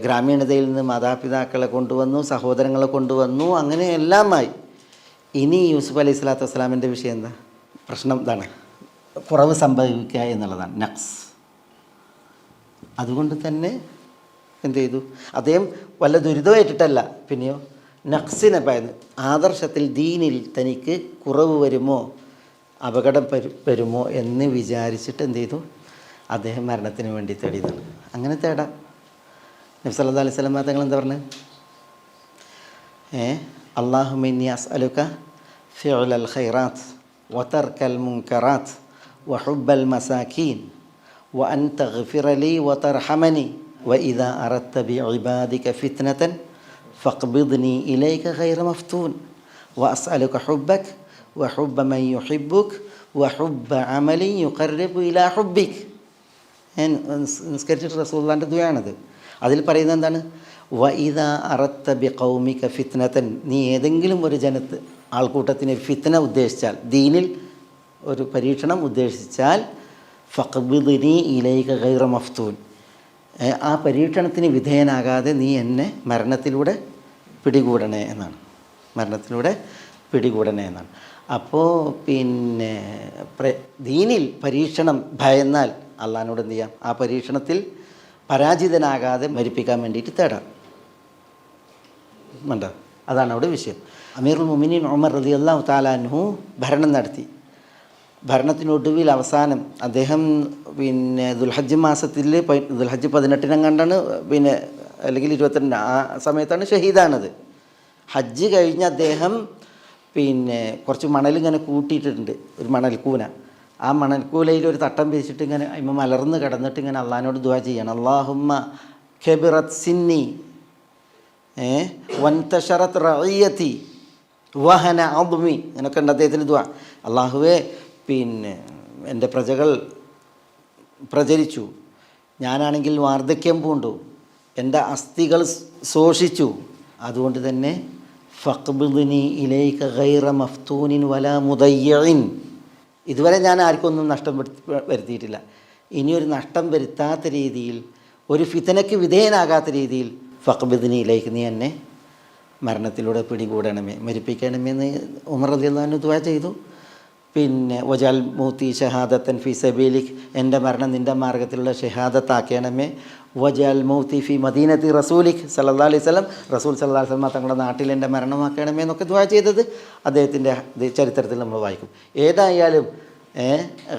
ഗ്രാമീണതയിൽ നിന്ന് മാതാപിതാക്കളെ കൊണ്ടുവന്നു, സഹോദരങ്ങളെ കൊണ്ടുവന്നു, അങ്ങനെ എല്ലാമായി. ഇനി യൂസുഫ് അലൈഹി സ്വലാത്തു വസ്സലാമിൻ്റെ വിഷയം എന്താ? പ്രശ്നം ഇതാണ്, കുറവ് സംഭവിക്കുക എന്നുള്ളതാണ് നഖ്സ്. അതുകൊണ്ട് തന്നെ എന്ത് ചെയ്തു, അദ്ദേഹം വല്ല ദുരിതമായിട്ടിട്ടല്ല, പിന്നെയോ നഖ്സിനെ ഭയന്ന്, ആദർശത്തിൽ ദീനിൽ തനിക്ക് കുറവ് വരുമോ അപകടം വരുമോ എന്ന് വിചാരിച്ചിട്ട് എന്ത് ചെയ്തു, അദ്ദേഹം മരണത്തിന് വേണ്ടി തേടിയതാണ്. അങ്ങനെ തേടാം. നബി സല്ലല്ലാഹു അലൈഹി വസല്ലം തങ്ങൾ എന്താ പറഞ്ഞത്? അല്ലാഹുമ്മ ഇന്നി അസ്അലുക ഫിഅലൽ ഖൈറാത്ത് വതർക്കൽ മുൻകറാത്ത് വഹുബ്ബൽ മസാകീൻ വഅൻ തഗ്ഫിറ ലീ വതർഹമനി വഇദാ അറദ്ത ബിഇബാദിക ഫിത്നതൻ ഫഖ്ബിദ്നി ഇലൈക ഗൈറ മഫ്തൂൻ വഅസ്അലുക ഹുബ്ബക വഹുബ്ബ മൻ യുഹിബ്ബുക വഹുബ്ബ അമലി യുഖർരിബു ഇലാ ഹുബ്ബിക. നിസ്കരിച്ചിട്ട് റസൂലുള്ളാഹിൻ്റെ ദുആയാണത്. അതിൽ പറയുന്നത് എന്താണ്? വഇദാ അറദ്ത ബിഖൗമിക ഫിത്നതൻ, നീ ഏതെങ്കിലും ഒരു ആൾക്കൂട്ടത്തിന് ഫിത്ന ഉദ്ദേശിച്ചാൽ, ദീനിൽ ഒരു പരീക്ഷണം ഉദ്ദേശിച്ചാൽ, ഫഖ്ബിദ്നി ഇലൈക ഗൈറ മഫ്തൂൻ, ആ പരീക്ഷണത്തിന് വിധേയനാകാതെ നീ എന്നെ മരണത്തിലൂടെ പിടികൂടണേ എന്നാണ്. മരണത്തിലൂടെ പിടികൂടണേ എന്നാണ്. അപ്പോൾ പിന്നെ ദീനിൽ പരീക്ഷണം ഭയന്നാൽ അള്ളാഹിനോട് എന്ത് ചെയ്യാം? ആ പരീക്ഷണത്തിൽ പരാജിതനാകാതെ മരിപ്പിക്കാൻ വേണ്ടിയിട്ട് തേടാം. വേണ്ട, അതാണ് അവിടെ വിഷയം. അമീറുൽ മുഅ്മിനീൻ ഉമർ റളിയല്ലാഹു തആല അൻഹു ഭരണം നടത്തി. ഭരണത്തിനൊടുവിൽ അവസാനം അദ്ദേഹം പിന്നെ ദുൽഹജ്ജ് മാസത്തിൽ ദുൽഹജ്ജ് 18 കണ്ടാണ് പിന്നെ അല്ലെങ്കിൽ 22 ആ സമയത്താണ് ഷഹീദാണത്. ഹജ്ജ് കഴിഞ്ഞ് അദ്ദേഹം പിന്നെ കുറച്ച് മണലിങ്ങനെ കൂട്ടിയിട്ടുണ്ട്, ഒരു മണൽക്കൂന. ആ മണൽക്കൂലയിൽ ഒരു തട്ടം പിരിച്ചിട്ട് ഇങ്ങനെ ഇമ്മ മലർന്ന് കിടന്നിട്ട് ഇങ്ങനെ അള്ളാഹിനോട് ദുആ ചെയ്യണം. അല്ലാഹുമ്മ കബിറത് സിന്നി വൻതശറത് റഇയതി വഹന അദ്മി, അങ്ങനെയൊക്കെ ഉണ്ട് അദ്ദേഹത്തിൻ്റെ ദുആ. അള്ളാഹുവേ, പിന്നെ എൻ്റെ പ്രജകൾ പ്രചരിച്ചു, ഞാനാണെങ്കിൽ വാർദ്ധക്യം പൂണ്ടു, എൻ്റെ അസ്ഥികൾ ശോഷിച്ചു, അതുകൊണ്ട് തന്നെ ഫഖ്ബിദ്നി ഇലൈക ഗൈറ മഫ്തൂനിൻ വലാ മുദയ്യിൻ, ഇതുവരെ ഞാൻ ആർക്കൊന്നും നഷ്ടം വരുത്തിയിട്ടില്ല, ഇനിയൊരു നഷ്ടം വരുത്താത്ത രീതിയിൽ, ഒരു ഫിത്നയ്ക്ക് വിധേയനാകാത്ത രീതിയിൽ ഫഖ്ബിദ്നി ഇലൈക, നീ എന്നെ മരണത്തിലൂടെ പിടികൂടണമേ, മരിപ്പിക്കണമേ എന്ന് ഉമർ റളിയല്ലാഹു അൻഹു ദുആ ചെയ്തു. പിന്നെ വജാൽ മൂത്തി ഷഹാദത്തൻ ഫി സബീലിക്, എൻ്റെ മരണം നിൻ്റെ മാർഗത്തിലുള്ള ഷഹാദത്താക്കണമേ. വജാൽ മൂത്തി ഫി മദീനത്തി റസൂലിക് സല്ലല്ലാഹു അലൈഹി വസല്ലം, റസൂൽ സല്ലല്ലാഹു അലൈഹി വസല്ലം തങ്ങളുടെ നാട്ടിൽ എൻ്റെ മരണമാക്കണമേ എന്നൊക്കെ ദുആ ചെയ്തത് അദ്ദേഹത്തിൻ്റെ ചരിത്രത്തിൽ നമ്മൾ വായിക്കും. ഏതായാലും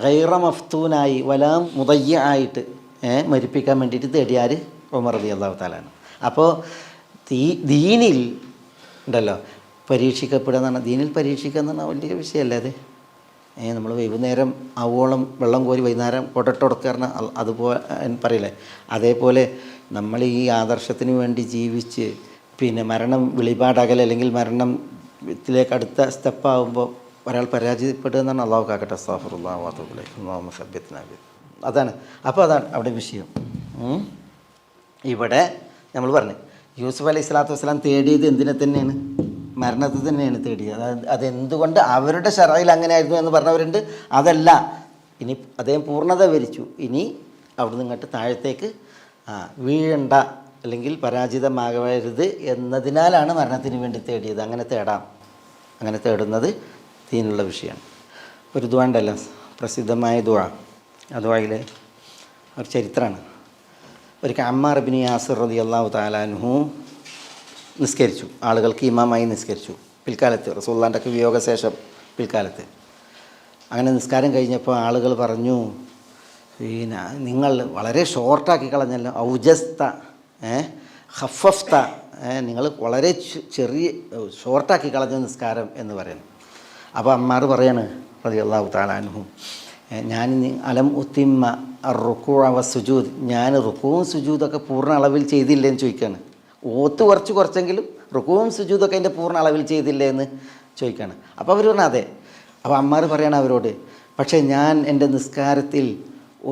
ഗൈറ മഫ്തൂനായി വലാ മുദയ്യ ആയിട്ട് മരിപ്പിക്കാൻ വേണ്ടിയിട്ട് തേടിയാർ ഉമർ റളിയല്ലാഹു തആല. അപ്പോൾ ദീനിൽ ഉണ്ടല്ലോ പരീക്ഷിക്കപ്പെടുക എന്ന് പറഞ്ഞാൽ, ദീനിൽ പരീക്ഷിക്കുക എന്ന് പറഞ്ഞാൽ വലിയ വിഷയമല്ലേ അത്. നമ്മൾ വൈകുന്നേരം ആവോളം വെള്ളം കോരി വൈകുന്നേരം കൊടട്ടൊടുക്കുക പറഞ്ഞാൽ അതുപോലെ പറയില്ലേ, അതേപോലെ നമ്മൾ ഈ ആദർശത്തിന് വേണ്ടി ജീവിച്ച് പിന്നെ മരണം വിളിപാടകൽ അല്ലെങ്കിൽ മരണത്തിലേക്ക് അടുത്ത സ്റ്റെപ്പാകുമ്പോൾ ഒരാൾ പരാജയപ്പെടുക എന്നാണ്. അള്ളാഹു കാക്കട്ടെ. അസ്തഗ്ഫിറുല്ലാഹ് വ അത്തൂബു ഇലൈഹി അല്ലാഹുമ്മ സബ്ബിത്നാ ബിഹി. അതാണ്. അപ്പോൾ അതാണ് അവിടെ വിഷയം. ഇവിടെ നമ്മൾ പറഞ്ഞു യൂസുഫ് അലൈഹി സ്വലാത്തു വസ്സലാം തേടിയത് എന്തിനെ തന്നെയാണ്? മരണത്തെ തന്നെയാണ് തേടിയത്. അതെന്തുകൊണ്ട് അവരുടെ ശറയിൽ അങ്ങനെ ആയിരുന്നു എന്ന് പറഞ്ഞവരുണ്ട്. അതല്ല, ഇനി അദ്ദേഹം പൂർണ്ണത വരിച്ചു, ഇനി അവിടെ നിന്നിട്ട് താഴത്തേക്ക് വീഴണ്ട അല്ലെങ്കിൽ പരാജിതമാകരുത് എന്നതിനാലാണ് മരണത്തിന് വേണ്ടി തേടിയത്. അങ്ങനെ തേടാം, അങ്ങനെ തേടുന്നത് ദീനുള്ള വിഷയമാണ്. ഒരു ദുആ ഉണ്ടല്ലോ, പ്രസിദ്ധമായ ദുആ. ആ ദുആയിലെ ഒരു ചരിത്രമാണ്. ഒരിക്കൽ അമ്മാർ ഇബ്നു യാസിർ റളിയല്ലാഹു തആല അൻഹു നിസ്കരിച്ചു, ആളുകൾക്ക് ഇമാമായി നിസ്കരിച്ചു. പിൽക്കാലത്ത് റസൂലുള്ളാഹിൻ്റെ ഒക്കെ വിയോഗശേഷം പിൽക്കാലത്ത് അങ്ങനെ നിസ്കാരം കഴിഞ്ഞപ്പോൾ ആളുകൾ പറഞ്ഞു, പിന്നെ നിങ്ങൾ വളരെ ഷോർട്ടാക്കി കളഞ്ഞല്ലോ, ഔജസ്ത ഹഫഫ്ത, നിങ്ങൾ വളരെ ചെറിയ ഷോർട്ടാക്കി കളഞ്ഞ നിസ്കാരം എന്ന് പറയുന്നു. അപ്പോൾ അമ്മാർ പറയാണ് റളിയല്ലാഹു തആല അൻഹു, ഞാൻ അലം ഉത്തിമ്മ റുക്കൂ വ സുജൂദ്, ഞാൻ റുക്കുവും സുജൂദൊക്കെ പൂർണ്ണ അളവിൽ ചെയ്തില്ലേന്ന് ചോദിക്കുകയാണ്. ഓത്ത് കുറച്ചെങ്കിലും റുക്കുവും സുജൂദൊക്കെ അതിൻ്റെ പൂർണ്ണ അളവിൽ ചെയ്തില്ലേ എന്ന് ചോദിക്കുകയാണ്. അപ്പോൾ അവർ പറഞ്ഞു അതെ. അപ്പോൾ അമ്മാർ പറയണം അവരോട്, പക്ഷേ ഞാൻ എൻ്റെ നിസ്കാരത്തിൽ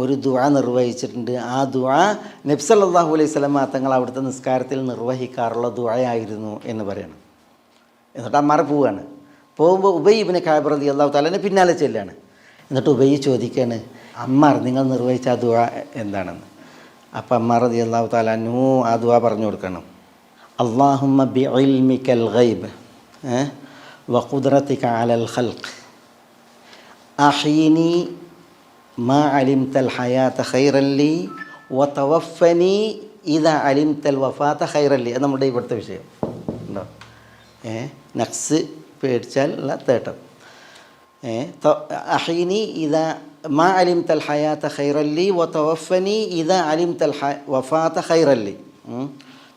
ഒരു ദുആ നിർവഹിച്ചിട്ടുണ്ട്. ആ ദുആ നബി സല്ലല്ലാഹു അലൈഹി വസല്ലം തങ്ങൾ അവിടുത്തെ നിസ്കാരത്തിൽ നിർവഹിക്കാറുള്ള ദുആയായിരുന്നു എന്ന് പറയണം. എന്നിട്ട് അമ്മാർ പോവുകയാണ്. പോകുമ്പോൾ ഉബൈ ഇബ്നു കഅബ് റളിയല്ലാഹു തആല പിന്നാലെ ചെല്ലുകയാണ്. എന്നിട്ട് ഉബൈ ചോദിക്കുകയാണ്, അമ്മാർ നിങ്ങൾ നിർവഹിച്ച ആ ദുആ എന്താണെന്ന്. അപ്പം അമ്മാർ റളിയല്ലാഹു തആല അൻഹു ആ ദുആ പറഞ്ഞു കൊടുക്കണം. അല്ലാഹുമ്മ ബിഇൽമിക്കൽ ഗൈബ് വഖുദ്റതിക അലൽ ഖൽഖ് അഹീനി മാ അലിംതൽ ഹയാത ഖൈറല്ലി വതവഫനി ഇദാ അലിംതൽ വഫാത ഖൈറല്ലി. അത് നമ്മുടെ ഇവിടുത്തെ വിഷയം ഉണ്ടോ? നക്സ് പേടിച്ചാൽ ഉള്ള തേട്ടം. അഹീനി ഇദാ മാ അലിംതൽ ഹയാത ഖൈറല്ലി വതവഫനി ഇദാ അലിംതൽ വഫാത ഖൈറല്ലി.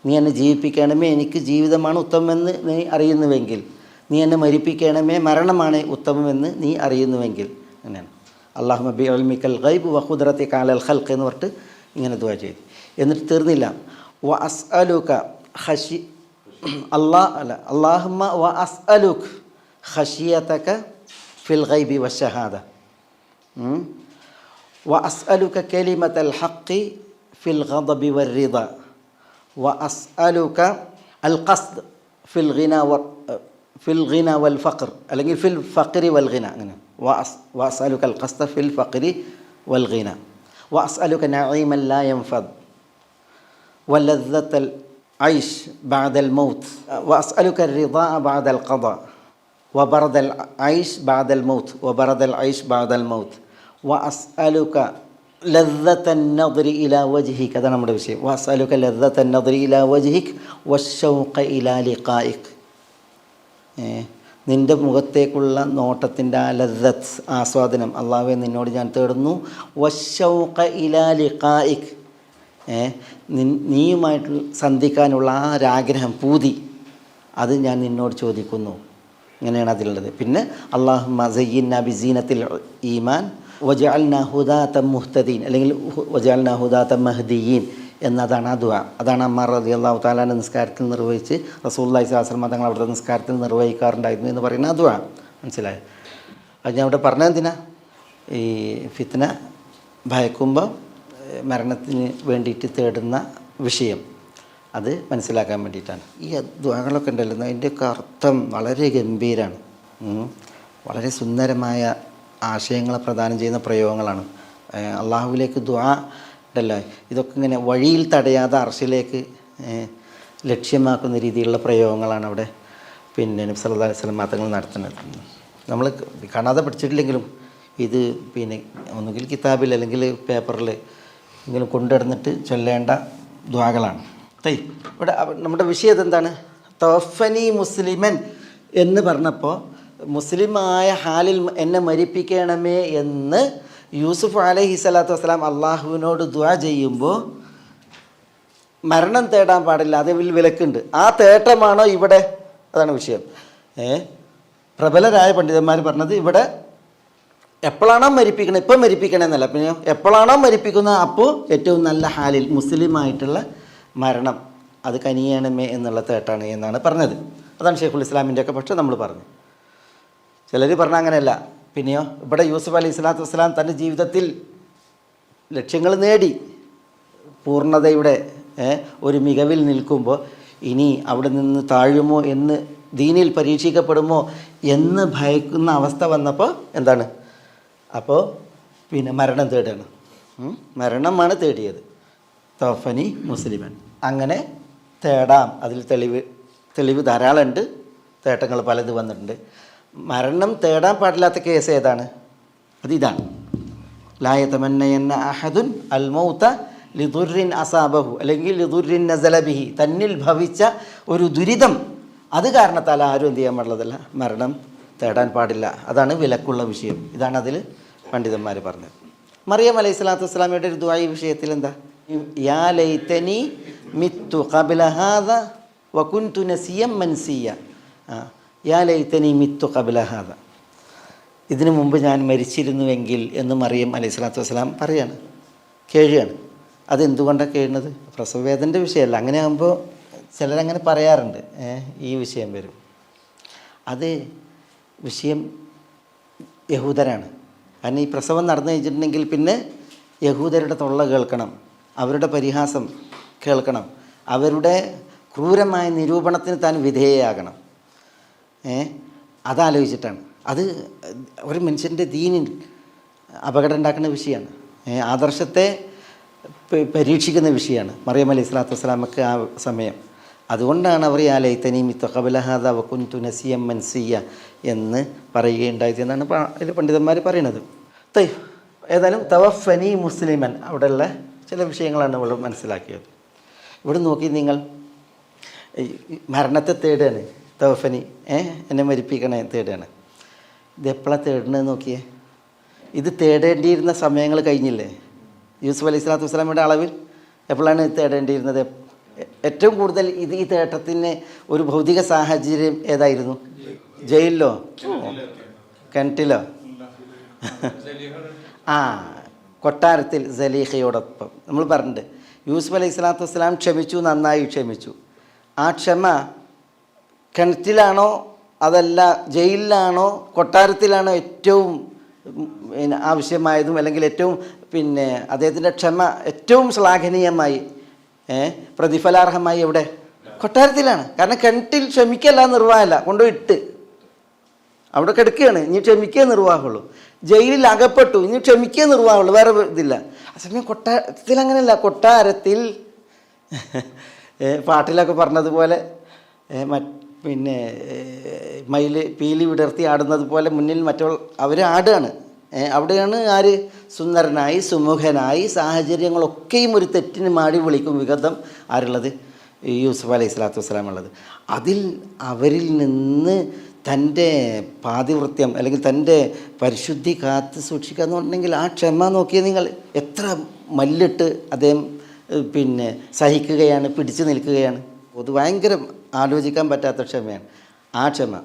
നീ എന്നെ ജീവിപ്പിക്കണമേ, എനിക്ക് ജീവിതമാണ് ഉത്തമമെന്ന് നീ അറിയുന്നുവെങ്കിൽ. നീ എന്നെ മരിപ്പിക്കണമേ, മരണമാണ് ഉത്തമമെന്ന് നീ അറിയുന്നുവെങ്കിൽ. അങ്ങനെയാണ്. അല്ലാഹുമ്മ ബിഇൽമിക്കൽ ഗൈബ് വഖുദ്റതിക അലൽ ഖൽഖ് എന്ന് പറഞ്ഞിട്ട് ഇങ്ങനെ ദുആ ചെയ്തു. എന്നിട്ട് തീർന്നില്ല. വ അസ്അലുക അല്ലാഹുമ്മ വ അസ്അലുക ഖശിയതക ഫിൽ ഗൈബി വശഹാദ വ അസ്അലുക കലിമത്തൽ ഹഖ് ഫിൽ ഗദബി വർ-റിദ വ അസ്അലുക അൽ ഖസ്ദ് ഫിൽ ഗിന വൽ ഫഖർ, അല്ലെങ്കിൽ ഫിൽ ഫഖ്രി വൽ ഗിന. അങ്ങനെ വ അസ്അലുക അൽ ഖസ്ദ ഫിൽ ഫഖ്രി വൽ ഗിന വ അസ്അലുക നഈമൻ ലാ യൻഫദ് വ ലദ്ദത്തൽ ഐഷ് ബഅദൽ മൗത്ത് വ അസ്അലുക الرضا بعد القضاء وبرد العيش بعد الموت وبرد العيش بعد الموت وأسألك لذة النظر إلى وجهك. അതാണ് നമ്മുടെ വിഷയം. وأسألك لذة النظر إلى وجهك والشوق إلى لقائك. നിൻ്റെ മുഖത്തേക്കുള്ള നോട്ടത്തിൻ്റെ ആ ലദ്ദത്ത്, ആസ്വാദനം അല്ലാഹുവേ നിന്നോട് ഞാൻ തേടുന്നു. വശൗഖ ഇലാ ലിഖായിക്, നീയുമായിട്ട് സന്ധിക്കാനുള്ള ആ ഒരാഗ്രഹം, പൂതി, അത് ഞാൻ നിന്നോട് ചോദിക്കുന്നു. ഇങ്ങനെയാണ് അതിലുള്ളത്. പിന്നെ അല്ലാഹുമ്മ സയ്യിന്നാ ബിസീനത്തിൽ ഈമാൻ വജഅൽനാ ഹുദാതൻ മുഹ്തദീൻ, അല്ലെങ്കിൽ വജഅൽനാ ഹുദാതൻ മഹ്ദിയീൻ എന്നതാണ് ആ ദുആ. അതാണ് അമ്മാർ റളിയല്ലാഹു തആല നിസ്കാരത്തിൽ നിർവഹിച്ച് റസൂലുള്ളാഹി സ്വല്ലല്ലാഹു അലൈഹി വസല്ലം തങ്ങൾ അവിടുത്തെ നിസ്കാരത്തിൽ നിർവഹിക്കാറുണ്ടായിരുന്നു എന്ന് പറയുന്ന ആ ദുആ. മനസ്സിലായോ? അത് ഞാൻ ഇവിടെ പറഞ്ഞത് എന്തിനാ? ഈ ഫിത്ന ഭയക്കുമ്പോൾ മരണത്തിന് വേണ്ടിയിട്ട് തേടുന്ന വിഷയം, അത് മനസ്സിലാക്കാൻ വേണ്ടിയിട്ടാണ്. ഈ ദുആകളൊക്കെ ഉണ്ടല്ലോ, അതിൻ്റെയൊക്കെ അർത്ഥം വളരെ ഗംഭീരമാണ്. വളരെ സുന്ദരമായ ആശയങ്ങളെ പ്രദാനം ചെയ്യുന്ന പ്രയോഗങ്ങളാണ്. അള്ളാഹുവിലേക്ക് ദുആ ഉണ്ടല്ലോ, ഇതൊക്കെ ഇങ്ങനെ വഴിയിൽ തടയാതെ അർശിലേക്ക് ലക്ഷ്യമാക്കുന്ന രീതിയിലുള്ള പ്രയോഗങ്ങളാണ് അവിടെ പിന്നെ നബി സല്ലല്ലാഹു അലൈഹി വസല്ലം തങ്ങൾ നടത്തുന്നത്. നമ്മൾ കാണാതെ പഠിച്ചിട്ടില്ലെങ്കിലും ഇത് പിന്നെ ഒന്നുകിൽ കിതാബിൽ അല്ലെങ്കിൽ പേപ്പറിൽ എങ്കിലും കൊണ്ടുനടന്നിട്ട് ചൊല്ലേണ്ട ദുആകളാണ്. ഇവിടെ നമ്മുടെ വിഷയം എന്താണ്? തവഫനി മുസ്ലിമൻ എന്ന് പറഞ്ഞപ്പോൾ മുസ്ലിമായ ഹാലിൽ എന്നെ മരിപ്പിക്കണമേ എന്ന് യൂസുഫ് അലൈഹി സ്വലാത്തു വസ്സലാം അള്ളാഹുവിനോട് ദുആ ചെയ്യുമ്പോൾ മരണം തേടാൻ പാടില്ല, അതിൽ വിലക്കുണ്ട്. ആ തേട്ടമാണോ ഇവിടെ? അതാണ് വിഷയം. പ്രബലരായ പണ്ഡിതന്മാർ പറഞ്ഞത് ഇവിടെ എപ്പോഴാണോ മരിപ്പിക്കണം, ഇപ്പം മരിപ്പിക്കണമെന്നല്ല, പിന്നെ എപ്പോഴാണോ മരിപ്പിക്കുന്നത് അപ്പോൾ ഏറ്റവും നല്ല ഹാലിൽ മുസ്ലിമായിട്ടുള്ള മരണം അത് കനിയണമേ എന്നുള്ള തേട്ടാണ് എന്നാണ് പറഞ്ഞത്. അതാണ് ഷെയ്ഖുൽ ഇസ്ലാമിൻ്റെ ഒക്കെ പക്ഷേ നമ്മൾ പറഞ്ഞു. ചിലർ പറഞ്ഞാൽ അങ്ങനെയല്ല. പിന്നെയോ ഇവിടെ യൂസുഫ് അലൈഹി സ്വലാത്തു വസ്സലാം തൻ്റെ ജീവിതത്തിൽ ലക്ഷ്യങ്ങൾ നേടി പൂർണ്ണതയുടെ ഒരു മികവിൽ നിൽക്കുമ്പോൾ ഇനി അവിടെ നിന്ന് താഴുമോ എന്ന്, ദീനിൽ പരീക്ഷിക്കപ്പെടുമോ എന്ന് ഭയക്കുന്ന അവസ്ഥ വന്നപ്പോൾ എന്താണ്? അപ്പോൾ പിന്നെ മരണം തേടുകയാണ്. മരണമാണ് തേടിയത്. തവഫനി മുസ്ലിമൻ. അങ്ങനെ തേടാം. അതിൽ തെളിവ് ധാരാളമുണ്ട്. തേട്ടങ്ങൾ പലത് വന്നിട്ടുണ്ട്. മരണം തേടാൻ പാടില്ലാത്ത കേസ് ഏതാണ്? അതിതാണ്. ലാ യതമന്നയന്ന അഹദുൻ അൽ മൗത ലിദുർരിൻ അസാബഹു, അല്ലെങ്കിൽ ലിദുർരിൻ നസല ബിഹി, തന്നിൽ ഭവിച്ച ഒരു ദുരിതം അത് കാരണത്താൽ ആരും എന്ത് ചെയ്യാൻ പാടുള്ളതല്ല, മരണം തേടാൻ പാടില്ല. അതാണ് വിലക്കുള്ള വിഷയം. ഇതാണ് അതിൽ പണ്ഡിതന്മാർ പറഞ്ഞത്. മറിയം അലൈഹി സ്വലാത്തു വസ്സലാമയുടെ ഒരു ദുആ ഈ വിഷയത്തിൽ എന്താ? യാ ലൈതനി മിത്തു ഖബ്ല ഹാദ വകുൻതു നസിയം മൻസിയ. യാ ലൈതനി മിത്തു ഖബ്ല ഹാദ, ഇതിനു മുമ്പ് ഞാൻ മരിച്ചിരുന്നുവെങ്കിൽ എന്ന് മറിയം അലൈഹി സ്വലാത്തു വസ്സലാം പറയാണ്, കേഴുകയാണ്. അതെന്തുകൊണ്ടാണ് കേഴുന്നത്? പ്രസവവേദൻ്റെ വിഷയമല്ല. അങ്ങനെ ആകുമ്പോൾ ചിലരങ്ങനെ പറയാറുണ്ട്. ഈ വിഷയം വരും. അത് വിഷയം യഹൂദരാണ്. കാരണം ഈ പ്രസവം നടന്നു കഴിഞ്ഞിട്ടുണ്ടെങ്കിൽ പിന്നെ യഹൂദരുടെ തൊള്ള കേൾക്കണം, അവരുടെ പരിഹാസം കേൾക്കണം, അവരുടെ ക്രൂരമായ നിരൂപണത്തിന് താൻ വിധേയയാകണം. അതാലോചിച്ചിട്ടാണ്. അത് ഒരു മനുഷ്യൻ്റെ ദീനിൽ അപകടം ഉണ്ടാക്കുന്ന വിഷയമാണ്. ആദർശത്തെ പരീക്ഷിക്കുന്ന വിഷയമാണ്. മറിയം അലൈഹി സ്വലാത്തു വസ്സലാമക്ക് ആ സമയം അതുകൊണ്ടാണ് അവർ യാ ലൈതനി മിത്തു ഖബ്ല ഹാദാ വകുൻതു നസിയം മൻസിയ എന്ന് പറയുകയുണ്ടായത് എന്നാണ് ഇതിൽ പണ്ഡിതന്മാർ പറയുന്നത്. ഏതായാലും തവഫനി മുസ്ലിമൻ, അവിടെയുള്ള ചില വിഷയങ്ങളാണ് നമ്മൾ മനസ്സിലാക്കിയത്. ഇവിടെ നോക്കി നിങ്ങൾ മരണത്തെ തേടുകയാണ്. തവഫനി എന്നെ മരിപ്പിക്കണേ തേടുകയാണ്. ഇത് എപ്പോഴാണ് തേടുന്നത് നോക്കിയേ. ഇത് തേടേണ്ടിയിരുന്ന സമയങ്ങൾ കഴിഞ്ഞില്ലേ? യൂസുഫ് അലൈഹി സ്വലാത്തു വസ്സലാമയുടെ അളവിൽ എപ്പോഴാണ് തേടേണ്ടിയിരുന്നത്? ഏറ്റവും കൂടുതൽ ഈ തേട്ടത്തിന് ഒരു ഭൗതിക സാഹചര്യം ഏതായിരുന്നു? ജയിലിലോ കിണറ്റിലോ കൊട്ടാരത്തിൽ സലീഹയോടൊപ്പം. നമ്മൾ പറഞ്ഞിട്ടുണ്ട് യൂസുഫ് അലൈഹി സ്വലാത്തു വസ്സലാം ക്ഷമിച്ചു, നന്നായി ക്ഷമിച്ചു. ആ ക്ഷമ കിണറ്റിലാണോ അതല്ല ജയിലിലാണോ കൊട്ടാരത്തിലാണോ ഏറ്റവും ആവശ്യമായതും അല്ലെങ്കിൽ ഏറ്റവും അദ്ദേഹത്തിൻ്റെ ക്ഷമ ഏറ്റവും ശ്ലാഘനീയമായി പ്രതിഫലാർഹമായി എവിടെ? കൊട്ടാരത്തിലാണ്. കാരണം കിണറ്റിൽ ക്ഷമിക്കല്ല നിർവാഹമല്ല, കൊണ്ടുപോയി അവിടെ കിടക്കുകയാണ്, ഇനി ക്ഷമിക്കേ നിർവാഹമുള്ളൂ. ജയിലിൽ അകപ്പെട്ടു, ഇനി ക്ഷമിക്കേ നിർവാഹമുള്ളൂ, വേറെ ഇതില്ല. അതേസമയം കൊട്ടാരത്തിൽ അങ്ങനെയല്ല. കൊട്ടാരത്തിൽ പാട്ടിലൊക്കെ പറഞ്ഞതുപോലെ മയിൽ പീലി വിടർത്തി ആടുന്നത് പോലെ മുന്നിൽ അവർ ആടുകയാണ്. അവിടെയാണ് ആര്? സുന്ദരനായി സുമുഖനായി സാഹചര്യങ്ങളൊക്കെയും ഒരു തെറ്റിന് മാടി വിളിക്കും വിഗതം ആരുള്ളത്? യൂസുഫ് അലൈഹി സ്വലാത്തു വസ്സലാം ഉള്ളത്. അതിൽ അവരിൽ നിന്ന് തൻ്റെ പാതിവൃത്യം അല്ലെങ്കിൽ തൻ്റെ പരിശുദ്ധി കാത്ത് സൂക്ഷിക്കുക എന്ന് പറഞ്ഞെങ്കിൽ ആ ക്ഷമ നോക്കിയാൽ നിങ്ങൾ എത്ര മല്ലിട്ട് അദ്ദേഹം സഹിക്കുകയാണ്, പിടിച്ചു നിൽക്കുകയാണ്. അത് ഭയങ്കര ആലോചിക്കാൻ പറ്റാത്ത ക്ഷമയാണ്. ആ ക്ഷമ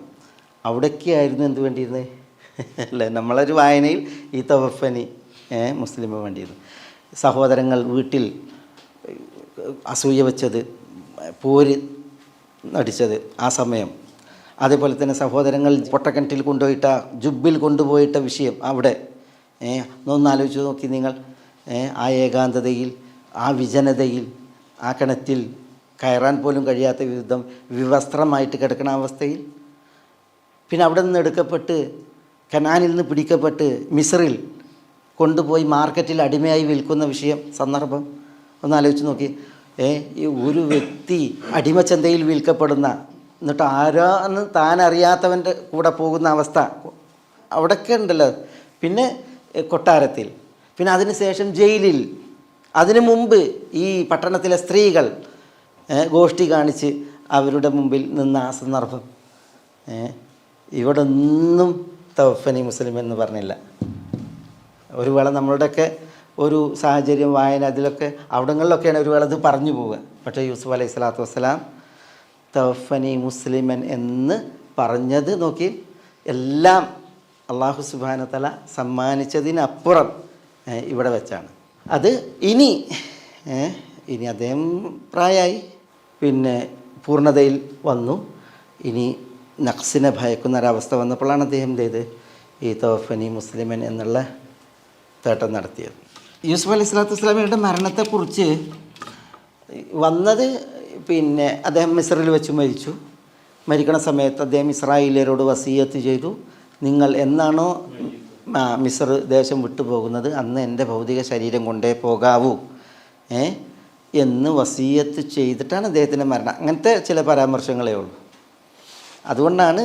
അവിടേക്കായിരുന്നു എന്ത് വേണ്ടിയിരുന്നത് അല്ലേ? നമ്മളൊരു വായനയിൽ ഈ തവഫനി മുസ്ലിം വേണ്ടിയിരുന്നു. സഹോദരങ്ങൾ വീട്ടിൽ അസൂയ വെച്ചത്, പോര് നടിച്ചത് ആ സമയം. അതേപോലെ തന്നെ സഹോദരങ്ങൾ പൊട്ടക്കിണറ്റിൽ കൊണ്ടുപോയിട്ട ജുബിൽ കൊണ്ടുപോയിട്ട വിഷയം അവിടെ ഒന്നാലോചിച്ച് നോക്കി നിങ്ങൾ. ആ ഏകാന്തതയിൽ, ആ വിജനതയിൽ, ആ കിണറ്റിൽ കയറാൻ പോലും കഴിയാത്ത വിധം വിവസ്ത്രമായിട്ട് കിടക്കുന്ന അവസ്ഥയിൽ, പിന്നെ അവിടെ നിന്ന് എടുക്കപ്പെട്ട് കനാനിൽ നിന്ന് പിടിക്കപ്പെട്ട് മിസ്രിൽ കൊണ്ടുപോയി മാർക്കറ്റിൽ അടിമയായി വിൽക്കുന്ന സന്ദർഭം ഒന്നാലോചിച്ച് നോക്കി. ഈ ഒരു വ്യക്തി അടിമച്ചന്തയിൽ വിൽക്കപ്പെടുന്ന, എന്നിട്ട് ആരാന്ന് താൻ അറിയാത്തവൻ്റെ കൂടെ പോകുന്ന അവസ്ഥ അവിടെയൊക്കെ ഉണ്ടല്ലോ. പിന്നെ കൊട്ടാരത്തിൽ, പിന്നെ അതിനുശേഷം ജയിലിൽ, അതിനു മുമ്പ് ഈ പട്ടണത്തിലെ സ്ത്രീകൾ ഗോഷ്ഠി കാണിച്ച് അവരുടെ മുമ്പിൽ നിന്ന ആ സന്ദർഭം. ഇവിടെ ഒന്നും തവഫനി മുസ്ലിം എന്ന് പറഞ്ഞില്ല. ഒരു വേള നമ്മളുടെയൊക്കെ ഒരു സാഹചര്യം വായന അതിലൊക്കെ അവിടങ്ങളിലൊക്കെയാണ് ഒരു വേള ഇത് പറഞ്ഞു പോവുക. പക്ഷേ യൂസുഫ് അലൈഹി സ്വലാത്തു വസ്സലാം തവഫനി മുസ്ലിമൻ എന്ന് പറഞ്ഞത് നോക്കി, എല്ലാം അള്ളാഹു സുബ്ഹാനഹു വ തആല സമ്മാനിച്ചതിനപ്പുറം ഇവിടെ വെച്ചാണ്. അത് ഇനി അദ്ദേഹം പ്രായമായി, പിന്നെ പൂർണ്ണതയിൽ വന്നു. ഇനി നഖ്സിനെ ഭയക്കുന്ന ഒരവസ്ഥ വന്നപ്പോഴാണ് അദ്ദേഹം ചെയ്ത് ഈ തവഫനി മുസ്ലിമൻ എന്നുള്ള തേട്ടം നടത്തിയത്. യൂസുഫ് അലൈഹി സ്വലാത്തു വസ്സലാമയുടെ മരണത്തെക്കുറിച്ച് വന്നത് അദ്ദേഹം മിസ്റിൽ വെച്ച് മരിച്ചു. മരിക്കണ സമയത്ത് അദ്ദേഹം ഇസ്രായേലിയരോട് വസിയത്ത് ചെയ്തു, നിങ്ങൾ എന്നാണോ മിസ്ർ ദേശം വിട്ടുപോകുന്നത് അന്ന് എൻ്റെ ഭൗതിക ശരീരം കൊണ്ടേ പോകാവൂ എന്ന് വസിയത്ത് ചെയ്തിട്ടാണ് അദ്ദേഹത്തിൻ്റെ മരണം. അങ്ങനത്തെ ചില പരാമർശങ്ങളേ ഉള്ളൂ. അതുകൊണ്ടാണ്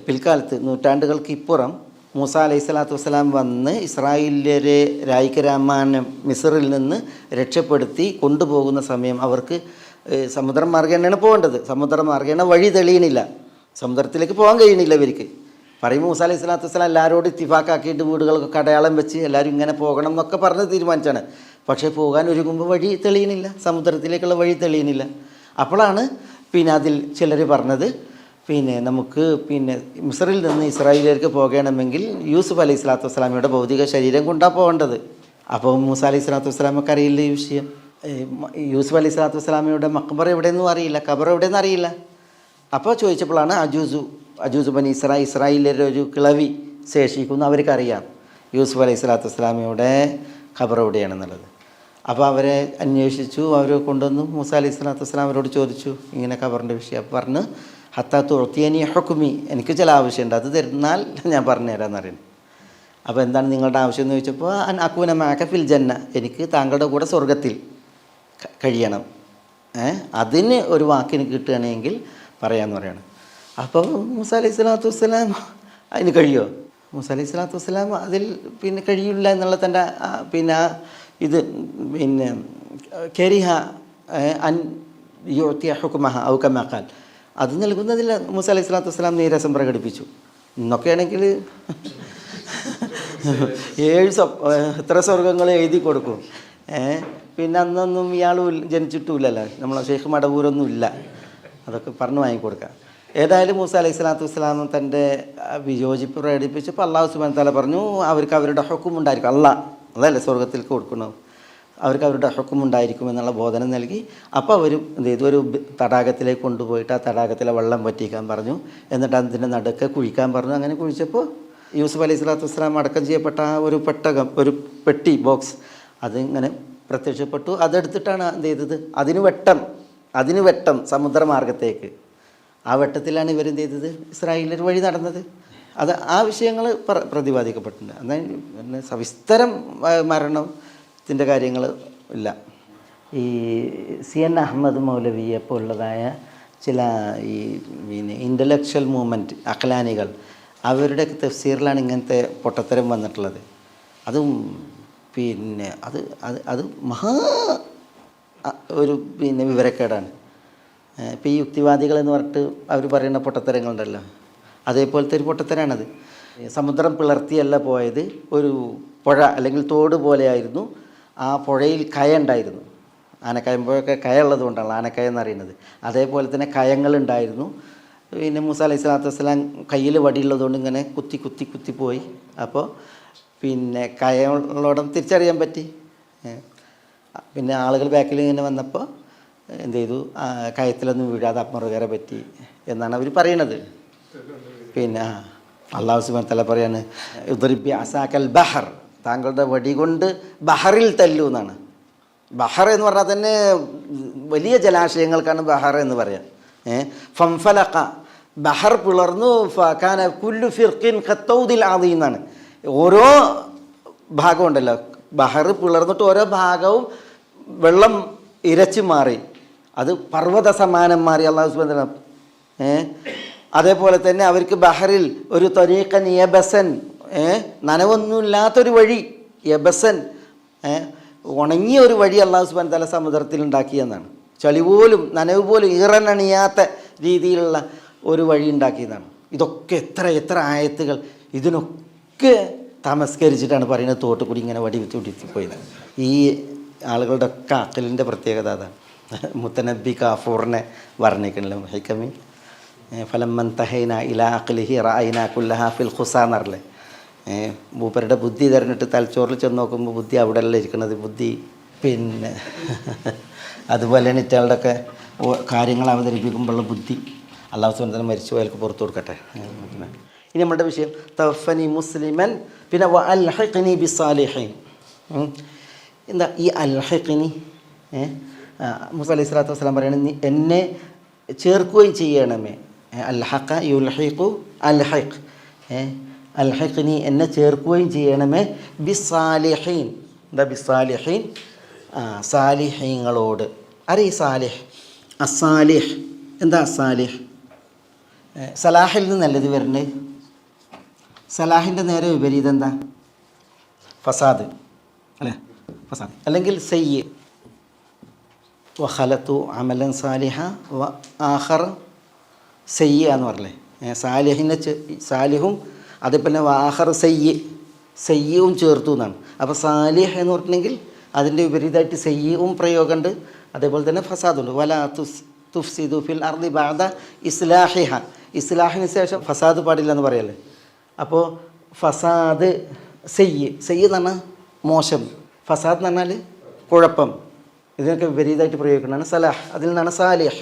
പിൽക്കാലത്ത് നൂറ്റാണ്ടുകൾക്ക് ഇപ്പുറം മൂസ അലൈഹി സ്വലാത്തു വസ്സലാം വന്ന് ഇസ്രായേലിയരെ രായിക്കരാമാനം മിസ്റിൽ നിന്ന് രക്ഷപ്പെടുത്തി കൊണ്ടുപോകുന്ന സമയം അവർക്ക് സമുദ്രം മാർഗേണയാണ് പോകേണ്ടത്. സമുദ്ര മാർഗേണ വഴി തെളിയണില്ല, സമുദ്രത്തിലേക്ക് പോകാൻ കഴിയണില്ല ഇവർക്ക്. പറയും മൂസ അലൈഹി സ്വലാത്തു വസ്സലാം എല്ലാവരോടും ഇത്തിഫാക്കാക്കിയിട്ട് വീടുകൾക്കൊക്കെ അടയാളം വെച്ച് എല്ലാവരും ഇങ്ങനെ പോകണം എന്നൊക്കെ പറഞ്ഞ് തീരുമാനിച്ചാണ്. പക്ഷേ പോകാൻ ഒരുങ്ങുമ്പോൾ വഴി തെളിയണില്ല, സമുദ്രത്തിലേക്കുള്ള വഴി തെളിയണില്ല. അപ്പോഴാണ് അതിൽ ചിലർ പറഞ്ഞത് നമുക്ക് മിസ്റിൽ നിന്ന് ഇസ്രായേലിലേക്ക് പോകണമെങ്കിൽ യൂസുഫ് അലൈഹി സ്വലാത്തു വസ്സലാമയുടെ ഭൗതിക ശരീരം കൊണ്ടാണ് പോകേണ്ടത്. അപ്പോൾ മൂസ അലൈഹി സ്വലാത്തു വസ്സലാമൊക്കെ അറിയില്ല ഈ വിഷയം. യൂസുഫ് അലൈഹി സ്വലാത്തു വസ്സലാമയുടെ മക്ബർ എവിടെയെന്നും അറിയില്ല, ഖബർ എവിടെയെന്ന് അറിയില്ല. അപ്പോൾ ചോദിച്ചപ്പോഴാണ് അജൂസു ബനി ഇസ്രായേലിൻ്റെ ഒരു കിളവി ശേഷിക്കുന്നു, അവർക്കറിയാം യൂസുഫ് അലൈഹി സ്വലാത്തു വസ്സലാമയുടെ ഖബർ എവിടെയാണെന്നുള്ളത്. അപ്പോൾ അവരെ അന്വേഷിച്ചു, അവർ കൊണ്ടുവന്നു. മൂസ അലൈഹി സ്വലാത്തു വസ്സലാം അവരോട് ചോദിച്ചു ഇങ്ങനെ ഖബറിൻ്റെ വിഷയം. അപ്പോൾ പറഞ്ഞ് ഹത്താ തുഅ്തിയനി ഹുക്മി, എനിക്ക് ചില ആവശ്യമുണ്ട്, അത് തരുന്നാൽ ഞാൻ പറഞ്ഞു തരാമെന്ന് പറയുന്നു. അപ്പോൾ എന്താണ് നിങ്ങളുടെ ആവശ്യം എന്ന് ചോദിച്ചപ്പോൾ അൻ അകൂന മഅക ഫിൽ ജന്ന, എനിക്ക് താങ്കളുടെ കൂടെ സ്വർഗത്തിൽ കഴിയണം. അതിന് ഒരു വാക്കിന് കിട്ടുകയാണെങ്കിൽ പറയാമെന്ന് പറയാണ്. അപ്പോൾ മൂസ അലൈഹി സ്വലാത്തു വസ്സലാം അതിന് കഴിയുമോ? മൂസ അലൈഹി സ്വലാത്തു വസ്സലാം അതിൽ പിന്നെ കഴിയില്ല എന്നുള്ള തൻ്റെ പിന്നെ ഇത് പിന്നെ കരിഹ അൻ യുഅ്തിയ ഹുക്മഹ ഔ കമാ ഖാൽ, അത് നൽകുന്നതിൽ മൂസ അലൈഹി സ്വലാത്തു വസ്സലാം നീരസം പ്രകടിപ്പിച്ചു. ഇന്നൊക്കെയാണെങ്കിൽ 7 സ്വർഗങ്ങൾ എഴുതി കൊടുക്കും. പിന്നെ അന്നൊന്നും ഇയാൾ ജനിച്ചിട്ടുമില്ലല്ലോ, നമ്മളെ ഷെയ്ഖ് മടവൂരൊന്നും ഇല്ല, അതൊക്കെ പറഞ്ഞു വാങ്ങിക്കൊടുക്കാം. ഏതായാലും മൂസ അലൈഹി സ്വലാത്തു വസ്സലാം തൻ്റെ വിയോജിപ്പ് പ്രകടിപ്പിച്ചപ്പോൾ അള്ളാഹു സുബ്ഹാനഹു വ തആല പറഞ്ഞു അവർക്ക് അവരുടെ ഹുക്കം ഉണ്ടായിരിക്കും. അതല്ലേ സ്വർഗത്തിലേക്ക് കൊടുക്കണം, അവർക്ക് അവരുടെ ഹുക്കം ഉണ്ടായിരിക്കും എന്നുള്ള ബോധനം നൽകി. അപ്പോൾ അവർ എന്ത് ചെയ്തു, ഒരു തടാകത്തിലേക്ക് കൊണ്ടുപോയിട്ട് ആ തടാകത്തിലെ വെള്ളം വറ്റിക്കാൻ പറഞ്ഞു. എന്നിട്ട് അതിൻ്റെ നടുക്ക് കുഴിക്കാൻ പറഞ്ഞു. അങ്ങനെ കുഴിച്ചപ്പോൾ യൂസുഫ് അലൈഹി സ്വലാത്തു വസ്സലാം അടക്കം ചെയ്യപ്പെട്ട ആ ഒരു പെട്ടകം, ഒരു പെട്ടി ബോക്സ്, അതിങ്ങനെ പ്രത്യക്ഷപ്പെട്ടു. അതെടുത്തിട്ടാണ് എന്ത് ചെയ്തത്, അതിന് വെട്ടം സമുദ്രമാർഗത്തേക്ക്. ആ വെട്ടത്തിലാണ് ഇവരെന്ത് ചെയ്തത്, ഇസ്രായേലിൽ വഴി നടന്നത്. അത് ആ വിഷയങ്ങൾ പ്രതിപാദിക്കപ്പെട്ടിട്ടുണ്ട്. എന്നാൽ സവിസ്തരം മരണത്തിൻ്റെ കാര്യങ്ങൾ ഇല്ല. ഈ CN അഹമ്മദ് മൗലവിയെ പോലുള്ളതായ ചില ഈ പിന്നെ ഇൻ്റലക്ച്വൽ മൂവ്മെൻറ്റ് അഖ്ലാനികൾ, അവരുടെ തഫ്സീറിലാണ് ഇങ്ങനത്തെ പൊട്ടത്തരം വന്നിട്ടുള്ളത്. അതും പിന്നെ അത് മഹാ ഒരു പിന്നെ വിവരക്കേടാണ്. ഇപ്പോൾ ഈ യുക്തിവാദികളെന്ന് പറഞ്ഞിട്ട് അവർ പറയുന്ന പൊട്ടത്തരങ്ങളുണ്ടല്ലോ, അതേപോലത്തെ ഒരു പൊട്ടത്തരാണത്. സമുദ്രം പിളർത്തിയല്ല പോയത്, ഒരു പുഴ അല്ലെങ്കിൽ തോട് പോലെയായിരുന്നു. ആ പുഴയിൽ കയ ഉണ്ടായിരുന്നു. ആനക്കയമ്പോഴൊക്കെ കയ ഉള്ളത് കൊണ്ടാണ് ആനക്കയ എന്നറിയുന്നത്. അതേപോലെ തന്നെ കയങ്ങളുണ്ടായിരുന്നു. പിന്നെ മൂസ അലൈഹി സ്വലാത്തു വസ്സലാം കയ്യിൽ വടിയുള്ളതുകൊണ്ട് ഇങ്ങനെ കുത്തി പോയി. അപ്പോൾ പിന്നെ കയങ്ങളോടം തിരിച്ചറിയാൻ പറ്റി. പിന്നെ ആളുകൾ ബാക്കിൽ ഇങ്ങനെ വന്നപ്പോൾ എന്ത് ചെയ്തു, കയത്തിലൊന്നും വീഴാതെ അപ്പുറകരെ പറ്റി എന്നാണ് അവർ പറയണത്. പിന്നെ അള്ളാഹു സുബ്ഹാനഹു വ തആല പറയാണ് ഉദ്രിബി അസാക്കൽ ബഹർ, താങ്കളുടെ വടി കൊണ്ട് ബഹറിൽ തല്ലു എന്നാണ്. ബഹർ എന്ന് പറഞ്ഞാൽ തന്നെ വലിയ ജലാശയങ്ങൾക്കാണ് ബഹർ എന്ന് പറയാം. ഫംഫലഖ, ബഹർ പിളർന്നു. ഫകാന കുല്ലു ഫിർഖിൻ ഖത്തൗദിൽ അദീം എന്നാണ്. ഓരോ ഭാഗവും ഉണ്ടല്ലോ, ബഹർ പിളർന്നിട്ട് ഓരോ ഭാഗവും വെള്ളം ഇരച്ചു മാറി, അത് പർവ്വത സമാനം മാറി. അള്ളാഹു സുബ്ഹാനഹു വ തആല അതേപോലെ തന്നെ അവർക്ക് ബഹറിൽ ഒരു ത്വരീഖൻ യബസൻ, നനവൊന്നുമില്ലാത്തൊരു വഴി, യബസൻ ഉണങ്ങിയ ഒരു വഴി അള്ളാഹു സുബ്ഹാനഹു വ തആല സമുദ്രത്തിൽ ഉണ്ടാക്കിയെന്നാണ്. ചളി പോലും നനവ് പോലും ഈറനണിയാത്ത രീതിയിലുള്ള ഒരു വഴി ഉണ്ടാക്കിയതാണ്. ഇതൊക്കെ എത്ര ആയത്തുകൾ ഇതിനൊക്കെ തമസ്കരിച്ചിട്ടാണ് പറയുന്നത് തോട്ടുകൂടി ഇങ്ങനെ വടി പോയത്. ഈ ആളുകളുടെ ഒക്കെ അക്കലിൻ്റെ പ്രത്യേകത അതാണ്. മുത്തനബി കാഫൂറിനെ വർണ്ണിക്കണല്ലോ ഹൈക്കമി ഫലമ്മൻ തഹൈന ഇലാ അഖ്ലിഹി റഅയ്നാ കുല്ലഹാ ഫിൽ ഖുസാ എന്നറില്ലേ. മൂപ്പരുടെ ബുദ്ധി തിരഞ്ഞിട്ട് തലച്ചോറിൽ ചെന്ന് നോക്കുമ്പോൾ ബുദ്ധി അവിടെ അല്ല ഇരിക്കുന്നത്. ബുദ്ധി പിന്നെ അതുപോലെ ഇറ്റകളുടെയൊക്കെ കാര്യങ്ങൾ അവതരിപ്പിക്കുമ്പോഴുള്ള ബുദ്ധി അല്ലാഹു സുബ്ഹാനഹു വ തആല മരിച്ചു പോയാൽക്ക് പുറത്തു കൊടുക്കട്ടെ. ഇനി നമ്മുടെ വിഷയം തവഫനി മുസ്ലിമൻ, പിന്നെ വ അൽഹിഖ്നി ബിസ്സാലിഹീൻ. എന്താ ഈ അൽഹിഖ്നി? മൂസ അലൈഹി സ്വലാത്തു വസ്സലാം പറയുന്നത് എന്നെ ചേർക്കുകയും ചെയ്യണമേ. അൽഹഖ യുൽഹിഖു അൽഹിഖ്, അൽഹിഖ്നി എന്നെ ചേർക്കുകയും ചെയ്യണമേ ബിസ്സാലിഹീൻ. എന്താ ബിസ്സാലിഹീൻ? സാലിഹീങ്ങളോട്. ആരെ ഈ സാലിഹ്? അസാലിഹ്. എന്താ അസാലിഹ്? സലാഹിൽ നിന്നല്ല ഇത് വരുന്നത്. സലാഹിൻ്റെ നേരെ വിപരീതം എന്താ? ഫസാദ് അല്ലേ? ഫസാദ് അല്ലെങ്കിൽ സയ്യ്. വഖലത്തു അമലൻ സാലിഹ വ ആഖർ സയ്യ എന്ന് പറഞ്ഞേ. സാലിഹിനെ സാലിഹും അതേപോലെ ആഖർ സയ്യവും ചേർത്തു എന്നാണ്. അപ്പോൾ സാലിഹ് എന്ന് പറഞ്ഞിട്ടുണ്ടെങ്കിൽ അതിൻ്റെ വിപരീതമായിട്ട് സയ്യവും പ്രയോഗമുണ്ട്. അതേപോലെ തന്നെ ഫസാദുണ്ട്. വലാ തുഫ്സിദു ഫിൽ അർദി ബഅദ ഇസ്ലാഹിഹ, ഇസ്ലാഹിന് ശേഷം ഫസാദ് പാടില്ല എന്ന് പറയല്ലേ. അപ്പോൾ ഫസാദ് സയ്യ് എന്ന് പറഞ്ഞാൽ മോശം, ഫസാദ് എന്ന് പറഞ്ഞാൽ കുഴപ്പം. ഇതിനൊക്കെ വിപരീതമായിട്ട് പ്രയോഗിക്കുന്നതാണ് സലാഹ്. അതിൽ നിന്നാണ് സാലിഹ്.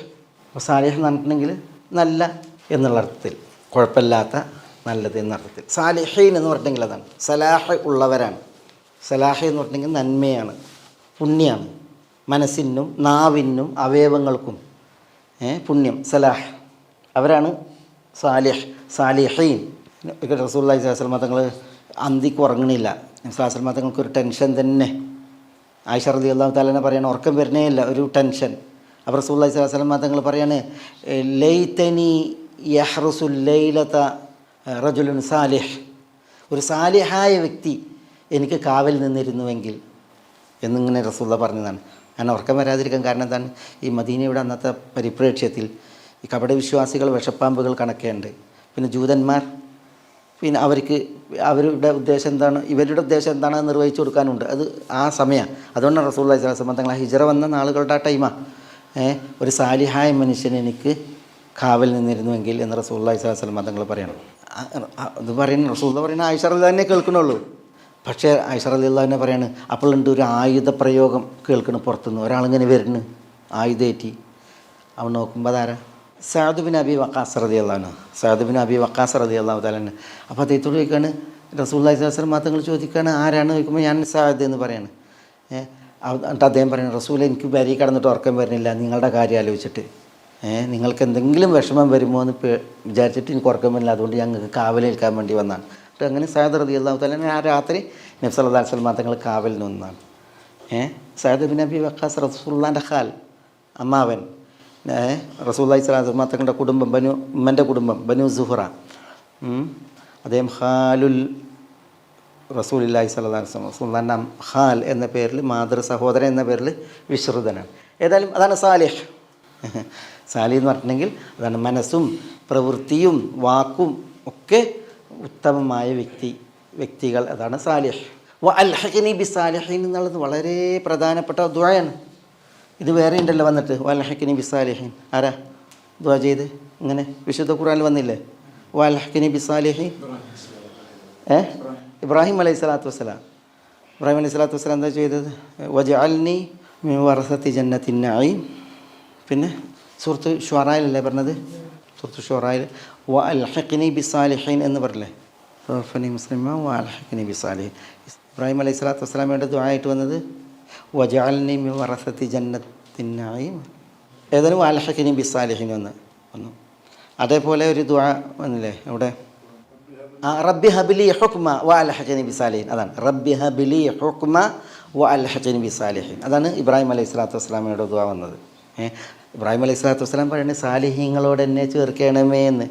അപ്പോൾ സാലിഹ് എന്ന് പറഞ്ഞിട്ടുണ്ടെങ്കിൽ നല്ല എന്നുള്ള അർത്ഥത്തിൽ, കുഴപ്പമില്ലാത്ത നല്ലത് എന്നർത്ഥത്തിൽ. സാലിഹീൻ എന്ന് പറഞ്ഞിട്ടുണ്ടെങ്കിൽ അതാണ് സലാഹ് ഉള്ളവരാണ്. സലാഹ് എന്ന് പറഞ്ഞിട്ടുണ്ടെങ്കിൽ നന്മയാണ്, പുണ്യമാണ്. മനസ്സിനും നാവിനും അവയവങ്ങൾക്കും പുണ്യം, സലാഹ്. അവരാണ് സാലിഹീൻ. റസൂലുള്ളാഹി സ്വല്ലല്ലാഹു അലൈഹി വസല്ലം തങ്ങൾ അന്തിക്ക് ഉറങ്ങണില്ല. സ്വല്ലല്ലാഹു അലൈഹി വസല്ലം തങ്ങൾക്കൊരു ടെൻഷൻ തന്നെ. ആയിഷ റളിയല്ലാഹു തആല പറയണം, ഉറക്കം വരുന്നേ ഇല്ല, ഒരു ടെൻഷൻ. അപ്പോൾ റസൂലുള്ളാഹി സ്വല്ലല്ലാഹു അലൈഹി വസല്ലം തങ്ങൾ പറയാണ്, ലൈതനി യഹ്റുസുൽ ലൈലത റജുലുൻ സാലിഹ്, ഒരു സാലിഹായ വ്യക്തി എനിക്ക് കാവൽ നിന്നിരുന്നുവെങ്കിൽ എന്നിങ്ങനെ റസൂലുള്ളാഹി പറഞ്ഞതാണ്. ഞാൻ ഉറക്കം വരാതിരിക്കാൻ കാരണം എന്താണ്? ഈ മദീനയുടെ അന്നത്തെ പരിപ്രേക്ഷ്യത്തിൽ ഈ കപടവിശ്വാസികൾ വിഷപ്പാമ്പുകൾ കണക്കേണ്ട്. പിന്നെ ജൂതന്മാർ, പിന്നെ അവരുടെ ഉദ്ദേശം എന്താണ്, ഇവരുടെ ഉദ്ദേശം എന്താണെന്ന് നിർവഹിച്ചു കൊടുക്കാനുണ്ട്. അത് ആ സമയം. അതുകൊണ്ടാണ് റസൂലുള്ളാഹി സ്വല്ലല്ലാഹു അലൈഹി വസല്ലം തങ്ങൾ ഹിജ്റ വന്ന നാളുകളുടെ ആ ടൈമാണ്. ഒരു സാലിഹായ മനുഷ്യൻ എനിക്ക് കാവൽ നിന്നിരുന്നുവെങ്കിൽ എന്ന് റസൂലുള്ളാഹി സ്വല്ലല്ലാഹു അലൈഹി വസല്ലം തങ്ങൾ പറയണം. ഇത് പറയുന്ന റസൂലുള്ളാഹി പറയുന്ന ആയിഷ റളിയല്ലാഹു തന്നെ കേൾക്കണുള്ളൂ. പക്ഷേ ആയിഷ റളിയല്ലാഹു തന്നെ പറയാണ്, അപ്പോഴുണ്ട് ഒരു ആയുധ പ്രയോഗം കേൾക്കണം പുറത്തുനിന്ന്. ഒരാളിങ്ങനെ വരുന്നു ആയുധേറ്റി. അവൻ നോക്കുമ്പോൾ അതാരാ? സഅദ് ബിൻ അബി വഖാസ് റളിയല്ലാഹു അൻഹു. സഅദ് ബിൻ അബി വഖാസ് റളിയല്ലാഹു തആല അൻഹു. അപ്പോൾ അദ്ദേഹത്തോട് ചോദിക്കുകയാണ്, റസൂലുള്ളാഹി സ്വല്ലല്ലാഹു അലൈഹി വസല്ലം തങ്ങൾ ചോദിക്കുകയാണ്, ആരാണ് ചോദിക്കുമ്പോൾ ഞാൻ സഅദ് എന്ന് പറയാണ്. എന്നിട്ട് അദ്ദേഹം പറയുന്നത്, റസൂൽ എനിക്ക് വരി കടന്നിട്ട് ഉറക്കം വരുന്നില്ല, നിങ്ങളുടെ കാര്യം ആലോചിച്ചിട്ട്. നിങ്ങൾക്ക് എന്തെങ്കിലും വിഷമം വരുമോ എന്ന് വിചാരിച്ചിട്ട് എനിക്ക് ഉറക്കം വരുന്നില്ല, അതുകൊണ്ട് ഞങ്ങൾക്ക് കാവലേൽക്കാൻ വേണ്ടി വന്നതാണ്. എന്നിട്ട് അങ്ങനെ സഅദ് റളിയല്ലാഹു തആല ആ രാത്രി നബി സല്ലല്ലാഹു അലൈഹി വസല്ലം തങ്ങൾ കാവലിന് വന്നതാണ്. സഅദ് ബിൻ അബി വഖാസ് റസൂലുള്ളാഹിൻ്റെ ഖാൽ, അമ്മാവൻ. റസൂലുള്ളാഹി സ്വല്ലല്ലാഹു അലൈഹി വസല്ലം തങ്ങളുടെ കുടുംബം ഉമ്മൻ്റെ കുടുംബം ബനു സുഹ്റ. അദ്ദേഹം ഖാലുൽ റസൂലുള്ളാഹി സ്വല്ലല്ലാഹു അലൈഹി വസല്ലം, റസൂലുള്ളാഹിൻ്റെ ഖാൽ എന്ന പേരിൽ, മാതൃ സഹോദരൻ എന്ന പേരിൽ വിശ്രുതനാണ്. ഏതായാലും അതാണ് സാലിഹ്. സാലിഹ് എന്ന് പറഞ്ഞിട്ടുണ്ടെങ്കിൽ അതാണ് മനസ്സും പ്രവൃത്തിയും വാക്കും ഒക്കെ ഉത്തമമായ വ്യക്തികൾ, അതാണ് സാലിഹ്. വ അൽഹഖ്നി ബി സാലിഹീൻ എന്നുള്ളത് വളരെ പ്രധാനപ്പെട്ട ദുആയാണ്. ഇത് വേറെ ഉണ്ടല്ലോ വന്നിട്ട്, വ അൽഹഖ്നി ബി സാലിഹീൻ. ആരാ ദുആ ചെയ്ത്? ഇങ്ങനെ വിശുദ്ധ ഖുർആനിൽ വന്നില്ലേ, വ അൽഹഖ്നി ബി സാലിഹീൻ. ഇബ്രാഹിം അലൈഹി സ്വലാത്തു വസ്സലാം. ഇബ്രാഹിം അലൈഹി സ്വലാത്തു വസ്സലാം എന്താ ചെയ്തത്? വജഅൽനി മിൻ വറസതി ജന്നത്തിൻ നഈം. പിന്നെ സൂറത്ത് ഷുഅറയിലല്ലേ പറഞ്ഞത്? സൂറത്ത് ഷുഅറയിൽ വ അൽഹഖ്നി ബി സാലിഹീൻ എന്ന് പറഞ്ഞില്ലേ, റഫനി മുസ്ലിമ വ അൽഹഖ്നി ബി സാലിഹീൻ. ഇബ്രാഹിം അലൈഹി സ്വലാത്തു വസ്സലാമയുടെ ദുആ ആയിട്ട് വന്നത് വജഅൽനി മിൻ വറസതി ജന്നത്തിൻ നഈം. ഏതായാലും വ അൽഹഖ്നി ബി സാലിഹീൻ വന്നു. അതേപോലെ ഒരു ദുആ വന്നില്ലേ അവിടെ, റബ്ബി ഹബ്ലി ഹുക്മ വ അൽഹഖ്നി ബി സാലിഹീൻ. അതാണ് റബ്ബി ഹബ്ലി ഹുക്മ വ അൽഹഖ്നി ബി സാലിഹീൻ. അതാണ് ഇബ്രാഹിം അലൈഹി സ്വലാത്തു വസ്സലാമയുടെ ദുആ വന്നത്. ഇബ്രാഹിം അലൈഹി സ്വലാത്തു വസ്സലാം പറയുന്നത് സാലിഹീങ്ങളോട് എന്നെ ചേർക്കണമേ എന്ന്.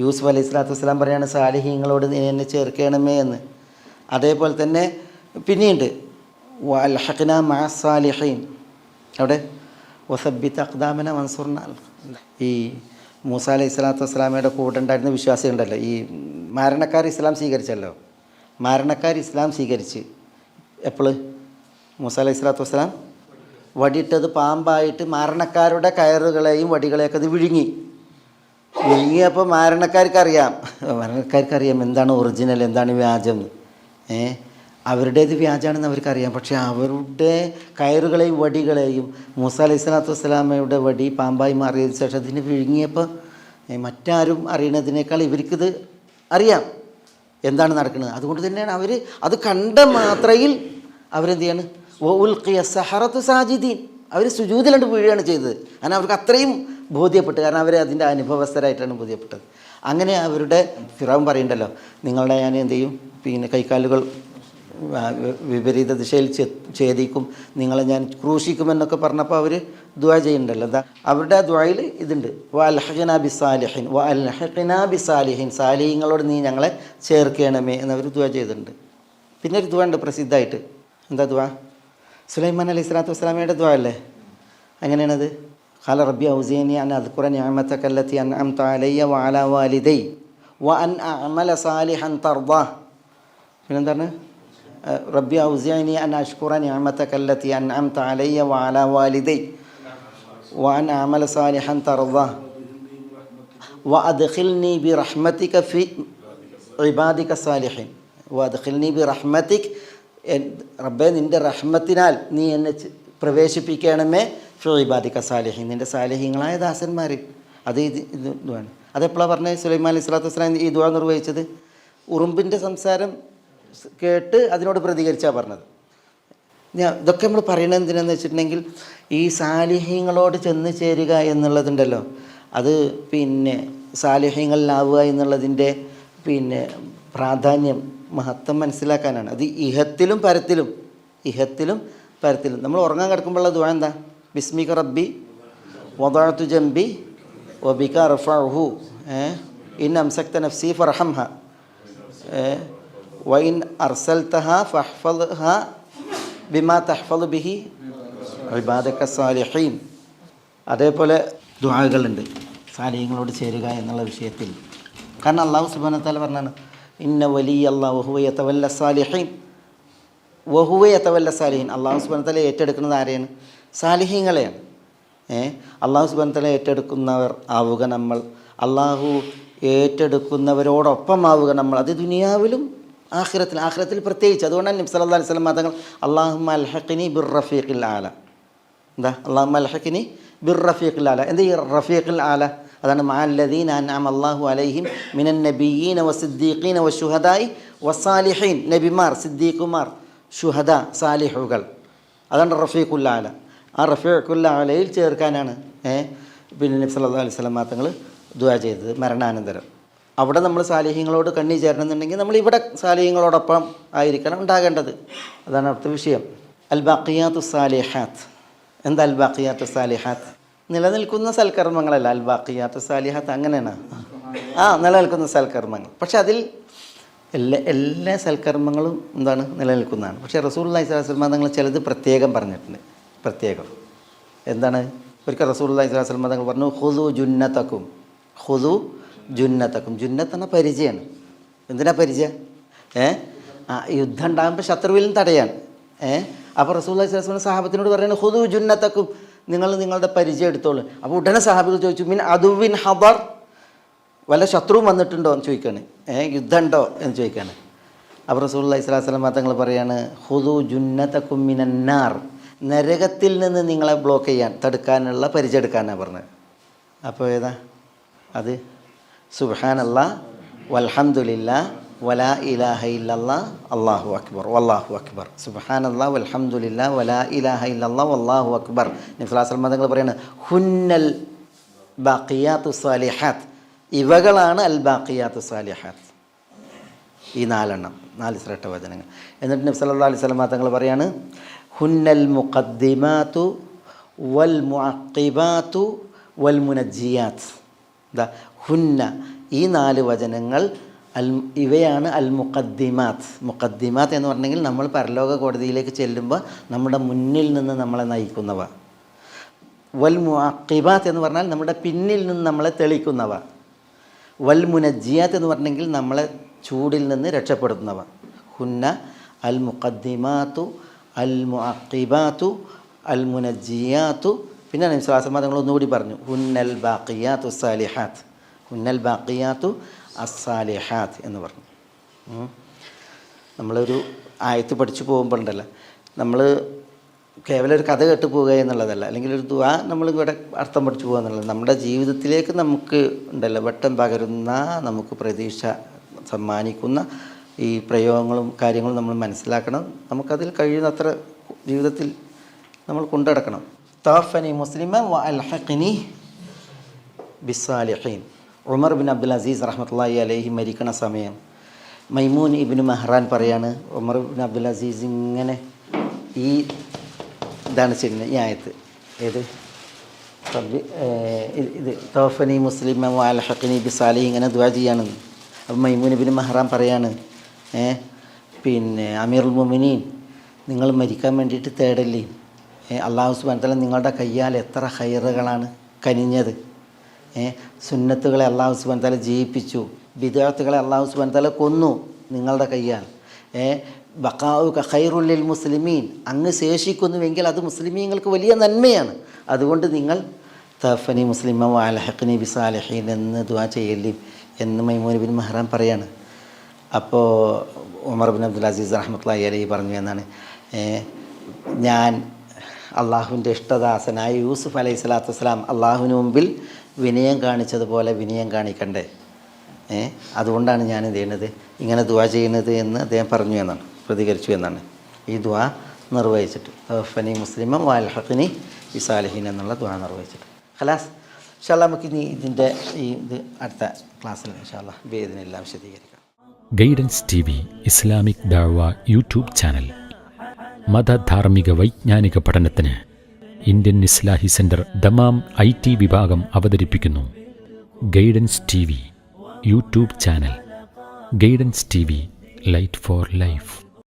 യൂസുഫ് അലൈഹി സ്വലാത്തു വസ്സലാം പറയുകയാണ് സാലിഹീങ്ങളോട് എന്നെ ചേർക്കണമേ എന്ന്. അതേപോലെ തന്നെ പിന്നെയുണ്ട് വ അൽഹഖ്നാ മഅ സാലിഹീൻ. അവിടെ വസബ്ബിത് അഖ്ദാമന വൻസുർന. ഈ മൂസ അലൈഹി സ്വലാത്തു വസ്സലാമയുടെ കൂടെ ഉണ്ടായിരുന്ന വിശ്വാസികളുണ്ടല്ലോ, ഈ മാരണക്കാർ ഇസ്ലാം സ്വീകരിച്ചല്ലോ. മാരണക്കാർ ഇസ്ലാം സ്വീകരിച്ച് എപ്പോൾ മൂസ അലൈഹി സ്വലാത്തു വസ്സലാം വടിയിട്ടത് പാമ്പായിട്ട് മാരണക്കാരുടെ കയറുകളെയും വടികളെയൊക്കെ അത് വിഴുങ്ങിയപ്പോൾ മാരണക്കാർക്കറിയാം എന്താണ് ഒറിജിനൽ, എന്താണ് വ്യാജം. അവരുടേത് വ്യാജാണെന്ന് അവർക്കറിയാം. പക്ഷേ അവരുടെ കയറുകളെയും വടികളെയും മൂസ അലൈഹി സ്വലാത്തു വസ്സലാമയുടെ വടി പാമ്പായി മാറിയതിന് ശേഷം അതിനെ വിഴുങ്ങിയപ്പോൾ മറ്റാരും അറിയണതിനേക്കാൾ ഇവർക്കിത് അറിയാം എന്താണ് നടക്കുന്നത്. അതുകൊണ്ട് തന്നെയാണ് അവർ അത് കണ്ട മാത്രയിൽ അവരെന്ത് ചെയ്യാണ്, ഉൽഖിയ സഹറത്തു സാജിദീൻ, അവർ സുജൂദിലുണ്ട് വീഴുകയാണ് ചെയ്തത്. കാരണം അവർക്ക് അത്രയും ബോധ്യപ്പെട്ടു, കാരണം അവർ അതിൻ്റെ അനുഭവസ്ഥരായിട്ടാണ് ബോധ്യപ്പെട്ടത്. അങ്ങനെ അവരുടെ ഫിറഔൻ പറയുന്നുണ്ടല്ലോ, നിങ്ങളുടെ ഞാൻ എന്ത് ചെയ്യും, പിന്നെ കൈക്കാലുകൾ വിപരീത ദിശയിൽ ഛേദിക്കും, നിങ്ങളെ ഞാൻ ക്രൂശിക്കുമെന്നൊക്കെ പറഞ്ഞപ്പോൾ അവർ ദുആ ചെയ്യുന്നുണ്ടല്ലോ. എന്താ അവരുടെ ദുആയിൽ ഇതുണ്ട്, വ അൽഹഖ്നാ ബി സാലിഹീൻ, വ അൽഹഖ്നാ ബി സാലിഹീൻ, സാലിഹീങ്ങളോട് നീ ഞങ്ങളെ ചേർക്കണമേ എന്നവർ ദുആ ചെയ്തിട്ടുണ്ട്. പിന്നെ ഒരു ദുആ ഉണ്ട് പ്രസിദ്ധമായിട്ട്. എന്താ ദുആ? സുലൈമാൻ അലൈഹി സ്വലാത്തു വസ്സലാമയുടെ ദുആ അല്ലേ. എങ്ങനെയാണത്? ഖാല റബ്ബി ഔസിഅനി അൻ അദ്കുറ നിഅമതക അല്ലതി അൻഅംത അലയ്യ വഅലാ വാലിദൈ വഅൻ അഅമല സാലിഹൻ തർദാഹ്. പിന്നെന്താണ്? റബ്ബി ഔസിഅനി അൻ അഷ്കുറ നിഅമതക അല്ലതി അൻഅംത അലയ്യ വഅലാ വാലിദൈ വഅൻ അഅമല സാലിഹൻ തർദാഹ് വഅദ്ഖിൽനി ബിറഹ്മതിക ഫി ഇബാദിക സാലിഹീൻ. വഅദ്ഖിൽനി ബിറഹ്മതിക, റബ്ബേ നിൻ്റെ റഹ്മത്തിനാൽ നീ എന്നെ പ്രവേശിപ്പിക്കണമേ ഫി ഇബാദിക സാലിഹീൻ, നിൻ്റെ സാലിഹീങ്ങളായ ദാസന്മാർ. അത് ഇതുമാണ്. അതെപ്പോഴാണ് പറഞ്ഞത്? സുലൈമാൻ അലൈഹി സ്വലാത്തു വസ്സലാം ഈ ദുആ നിർവഹിച്ചത് ഉറുമ്പിൻ്റെ സംസാരം കേട്ട് അതിനോട് പ്രതികരിച്ചാണ് പറഞ്ഞത്. ഇതൊക്കെ നമ്മൾ പറയണത് എന്തിനാന്ന് വെച്ചിട്ടുണ്ടെങ്കിൽ ഈ സാലിഹീങ്ങളോട് ചെന്ന് ചേരുക എന്നുള്ളതുണ്ടല്ലോ, അത് പിന്നെ സാലിഹീങ്ങളിലാവുക എന്നുള്ളതിൻ്റെ പിന്നെ പ്രാധാന്യം മഹത്വം മനസ്സിലാക്കാനാണ്. അത് ഇഹത്തിലും പരത്തിലും നമ്മൾ ഉറങ്ങാൻ കിടക്കുമ്പോഴുള്ള ദുആ എന്താ? ബിസ്മിക റബ്ബി വദഅതു ജംബി വബിക റഫഉഹു ഇൻ അംസക്ത നഫ്സി ഫർഹംഹ വഇൻ അർസൽതഹ ഫഹ്ഫദ്ഹ ബിമാ തഹ്ഫദു ബിഹി ഇബാദക സാലിഹീൻ. അതേപോലെ ദുആകളുണ്ട് സാലിഹീങ്ങളോട് ചേരുക എന്നുള്ള വിഷയത്തിൽ. കാരണം അല്ലാഹു സുബ്ഹാനഹു വ തആല പറഞ്ഞാണ് ഇന്ന വലിയല്ലാഹു വഹുവ യതവല്ല സാലിഹീൻ വഹുവ യതവല്ല സാലിഹീൻ. അല്ലാഹു സുബ്ഹാനഹു വ തആല ഏറ്റെടുക്കുന്നത് ആരെയാണ്? സാലിഹീങ്ങളെയാണ്. അല്ലാഹു സുബ്ഹാനഹു വ തആല ഏറ്റെടുക്കുന്നവർ ആവുക നമ്മൾ, അല്ലാഹു ഏറ്റെടുക്കുന്നവരോടൊപ്പം ആവുക നമ്മൾ. അത് ദുനിയാവിലും ആഖിറത്തിൽ പ്രത്യേകിച്ച്. അതുകൊണ്ടാണ് നബി സല്ലല്ലാഹു അലൈഹി വസല്ലം തങ്ങൾ അല്ലാഹുമ്മ അൽഹിഖ്നി ബിർറഫീഖിൽ ആല, എന്താ അല്ലാഹുമ്മ അൽഹിഖ്നി ബിർറഫീഖിൽ ആല. എന്താ ഈ റഫീഖിൽ ആല? അതാണ് മഅല്ലദീന അൻഅമ അല്ലാഹു അലൈഹിം മിനൻ നബിയ്യീന വസിദ്ദീഖീന വശുഹദാഇ വസാലിഹീൻ. നബിമാർ, സിദ്ദീഖുമാർ, ശുഹദ, സാലിഹുകൾ, അതാണ് റഫീഖുൽ ആല. ആ റഫീഖുൽ ആലയിൽ ചേർക്കാനാണ് പിന്നെ നബി സല്ലല്ലാഹു അലൈഹി വസല്ലം തങ്ങൾ ദുആ ചെയ്തത് മരണാനന്തരം. അവിടെ നമ്മൾ സാലിഹ്യങ്ങളോട് കണ്ണി ചേരണമെന്നുണ്ടെങ്കിൽ നമ്മൾ ഇവിടെ സാലിഹ്യങ്ങളോടൊപ്പം ആയിരിക്കണം ഉണ്ടാകേണ്ടത്. അതാണ് അവിടുത്തെ വിഷയം. അൽ ബാഖിയാത്തു സാലിഹാത്ത്. എന്താ അൽ ബാഖിയാത്തു സാലിഹാത്ത്? നിലനിൽക്കുന്ന സൽക്കർമ്മങ്ങളല്ല അൽ ബാഖിയാത്തു സാലിഹാത്ത്. അങ്ങനെയാണ് നിലനിൽക്കുന്ന സൽക്കർമ്മങ്ങൾ. പക്ഷെ അതിൽ എല്ലാ സൽക്കർമ്മങ്ങളും എന്താണ് നിലനിൽക്കുന്നതാണ്. പക്ഷേ റസൂലുള്ളാഹി സ്വല്ലല്ലാഹു അലൈഹി വസല്ലം തങ്ങൾ ചിലത് പ്രത്യേകം പറഞ്ഞിട്ടുണ്ട്. പ്രത്യേകം എന്താണ്? ഒരിക്കൽ റസൂലുള്ളാഹി സ്വല്ലല്ലാഹു അലൈഹി വസല്ലം തങ്ങൾ പറഞ്ഞു ഖുദു ജുന്നതക്കും. ഖുദു ജുന്നതക്കും. ജുന്നത്ത് എന്ന പരിചയമാണ്. എന്തിനാ പരിചയം? യുദ്ധം ഉണ്ടാകുമ്പോൾ ശത്രുവിൽ നിന്ന് തടയാണ്. അപ്പോൾ റസൂലുള്ളാഹി സ്വല്ലല്ലാഹു അലൈഹി വസല്ലം സഹാബത്തിനോട് പറയുന്നത് ഖുദു ജുന്നതക്കും, നിങ്ങൾ നിങ്ങളുടെ പരിചയം എടുത്തോളൂ. അപ്പോൾ ഉടനെ സഹാബികൾ ചോദിച്ചു മിൻ അദുവിൻ ഹദർ, വല്ല ശത്രുവും വന്നിട്ടുണ്ടോ എന്ന് ചോദിക്കുകയാണ്. യുദ്ധം ഉണ്ടോ എന്ന് ചോദിക്കുകയാണ്. അപ്പോൾ റസൂലുള്ളാഹി സ്വല്ലല്ലാഹു അലൈഹി വസല്ലം തങ്ങൾ പറയാണ് ഖുദു ജുന്നതക്കും മിനന്നാർ, നരകത്തിൽ നിന്ന് നിങ്ങളെ ബ്ലോക്ക് ചെയ്യാൻ, തടുക്കാനുള്ള പരിചയം എടുക്കാനാണ് പറഞ്ഞത്. അപ്പോൾ ഏതാ അത്? സുബ്ഹാനല്ലാഹ് വൽഹംദുലില്ലാഹ് വലാ ഇലാഹ ഇല്ലല്ലാഹ് അല്ലാഹു അക്ബർ വല്ലാഹു അക്ബർ. സുബ്ഹാനല്ലാഹ് വൽഹംദുലില്ലാഹ് വലാ ഇലാഹ ഇല്ലല്ലാഹ് വല്ലാഹു അക്ബർ. നബി സല്ലല്ലാഹു അലൈഹി വസല്ലം തങ്ങൾ പറയുന്നത് ഹുന്നൽ ബാഖിയാത്തു സാലിഹാത്ത്, ഇവകളാണ് അൽ ബാഖിയാത്തു സാലിഹാത്ത്. ഈ 4 ശ്രേഷ്ഠ വചനങ്ങൾ. എന്നിട്ട് നബി സല്ലല്ലാഹു അലൈഹി വസല്ലം തങ്ങൾ പറയാണ് ഹുന്നൽ മുഖദ്ദിമാത്തു വൽ മുഅഖിബാത്തു വൽ മുനജ്ജിയാത്ത്. എന്താ ഹുന്ന? ഈ 4 വചനങ്ങൾ ഇവയാണ് അൽ മുഖദ്ദിമാത്ത്. മുഖദ്ദിമാത്ത് എന്ന് പറഞ്ഞെങ്കിൽ നമ്മൾ പരലോക കോടതിയിലേക്ക് ചെല്ലുമ്പോൾ നമ്മുടെ മുന്നിൽ നിന്ന് നമ്മളെ നയിക്കുന്നവ. വൽ മുഅഖിബാത്ത് എന്ന് പറഞ്ഞാൽ നമ്മുടെ പിന്നിൽ നിന്ന് നമ്മളെ തെളിക്കുന്നവ. വൽ മുനജ്ജിയാത്ത് എന്ന് പറഞ്ഞെങ്കിൽ നമ്മളെ ചൂടിൽ നിന്ന് രക്ഷപ്പെടുത്തുന്നവ. ഹുന്ന അൽ മുഖദ്ദിമാത്തു അൽ മുഅഖിബാത്തു അൽ മുനജ്ജിയാത്തു. പിന്നെ നബി സ്വല്ലല്ലാഹു അലൈഹി വസല്ലം തങ്ങൾ ഒന്നുകൂടി പറഞ്ഞു ഹുന്നൽ ബാഖിയാത്തു സാലിഹാത്ത്, ഹുന്നൽ ബാഖിയാത്തു അസ്സാലിഹാത്ത് എന്ന് പറഞ്ഞു. നമ്മളൊരു ആയത്ത് പഠിച്ചു പോകുമ്പോഴുണ്ടല്ലോ, നമ്മൾ കേവലം ഒരു കഥ കേട്ട് പോവുക എന്നുള്ളതല്ല, അല്ലെങ്കിൽ ഒരു ദുആ നമ്മളിവിടെ അർത്ഥം പഠിച്ചു പോകുക എന്നുള്ളത്. നമ്മുടെ ജീവിതത്തിലേക്ക് നമുക്ക് ഉണ്ടല്ലോ വെട്ടം പകരുന്ന, നമുക്ക് പ്രതീക്ഷ സമ്മാനിക്കുന്ന ഈ പ്രയോഗങ്ങളും കാര്യങ്ങളും നമ്മൾ മനസ്സിലാക്കണം. നമുക്കതിൽ കഴിയുന്നത്ര ജീവിതത്തിൽ നമ്മൾ കൊണ്ടുനടക്കണം. തവഫനി മുസ്ലിമ വ അൽഹഖ്നി ബിസ്സാലിഹീൻ. ഉമർ ബിൻ അബ്ദുൽ അസീസ് റഹ്മത്തുള്ളാഹി അലൈഹി മരിക്കണ സമയം മൈമൂൻ ഇബ്നു മഹ്റാൻ പറയാണ്, ഉമർ ബിൻ അബ്ദുൽ അസീസ് ഇങ്ങനെ ഈ ഇതാണ് ചെയ്യുന്നത്, ഈ ആയത്ത് ഏത് ഇത് തവഫനി മുസ്ലിമ വ അൽഹഖ്നി ബിസ്സാലിഹീൻ ഇങ്ങനെ ദുആ ചെയ്യാണെന്ന്. അപ്പം മൈമൂൻ ഇബ്നു മഹ്റാൻ പറയാണ് പിന്നെ അമീറുൽ മുഅ്മിനീൻ, നിങ്ങൾ മരിക്കാൻ വേണ്ടിയിട്ട് തേടല്ലേ, അല്ലാഹു സുബ്ഹാനഹു വ തആല നിങ്ങളുടെ കയ്യാൽ എത്ര ഖൈറുകളാണ് കനിഞ്ഞത്. സുന്നത്തുകളെ അല്ലാഹു സുബ്ഹാനഹു വ തആല ജയിപ്പിച്ചു, ബിദ്അത്തുകളെ അല്ലാഹു സുബ്ഹാനഹു വ തആല കൊന്നു നിങ്ങളുടെ കയ്യാൽ. ബഖാഉക ഖൈറുൽ ലിൽ മുസ്ലിമീൻ, അങ്ങ് ശേഷിക്കുന്നുവെങ്കിൽ അത് മുസ്ലിമീങ്ങൾക്ക് വലിയ നന്മയാണ്. അതുകൊണ്ട് നിങ്ങൾ തവഫനി മുസ്ലിമ വ അൽഹഖ്നി ബിസ്സാലിഹീൻ എന്ന് ദുആ ചെയ്യല്ലേ എന്ന് മൈമൂൻ ഇബ്നു മഹ്റാൻ പറയാണ്. അപ്പോൾ ഉമർ ബിൻ അബ്ദുൽ അസീസ് റഹ്മത്തുള്ളാഹി അലൈഹി പറഞ്ഞു എന്നാണ്, ഞാൻ അള്ളാഹുവിൻ്റെ ഇഷ്ടദാസനായ യൂസുഫ് അലൈഹി സ്വലാത്തു വസ്സലാം അള്ളാഹുവിന് മുമ്പിൽ വിനയം കാണിച്ചതുപോലെ വിനയം കാണിക്കണ്ടേ, അതുകൊണ്ടാണ് ഞാൻ എന്ത് ചെയ്യുന്നത്, ഇങ്ങനെ ദുആ ചെയ്യുന്നത് എന്ന് അദ്ദേഹം പറഞ്ഞു എന്നാണ്, പ്രതികരിച്ചു എന്നാണ്. ഈ ദുആ നിർവഹിച്ചിട്ട് തവഫനി മുസ്ലിമ വ അൽഹഖ്നി ബിസ്സാലിഹീൻ എന്നുള്ള ദുആ നിർവഹിച്ചിട്ട് ഖലാസ്. ഇൻഷാ അല്ലാഹ് നമുക്ക് ഇനി ഇതിൻ്റെ ഇത് അടുത്ത ക്ലാസ്സിൽ ഇൻഷാ അല്ലാഹ് ബിഇദ്നില്ലാഹ് വിശദീകരിക്കാം. ഗൈഡൻസ് TV ഇസ്ലാമിക് ദഅവ യൂട്യൂബ് ചാനൽ മതധാർമ്മിക വൈജ്ഞാനിക പഠനത്തിന് Indian Islahi centre Dammam IT വിഭാഗം അവതരിപ്പിക്കുന്നു guidance TV YouTube channel. Guidance TV, light for life.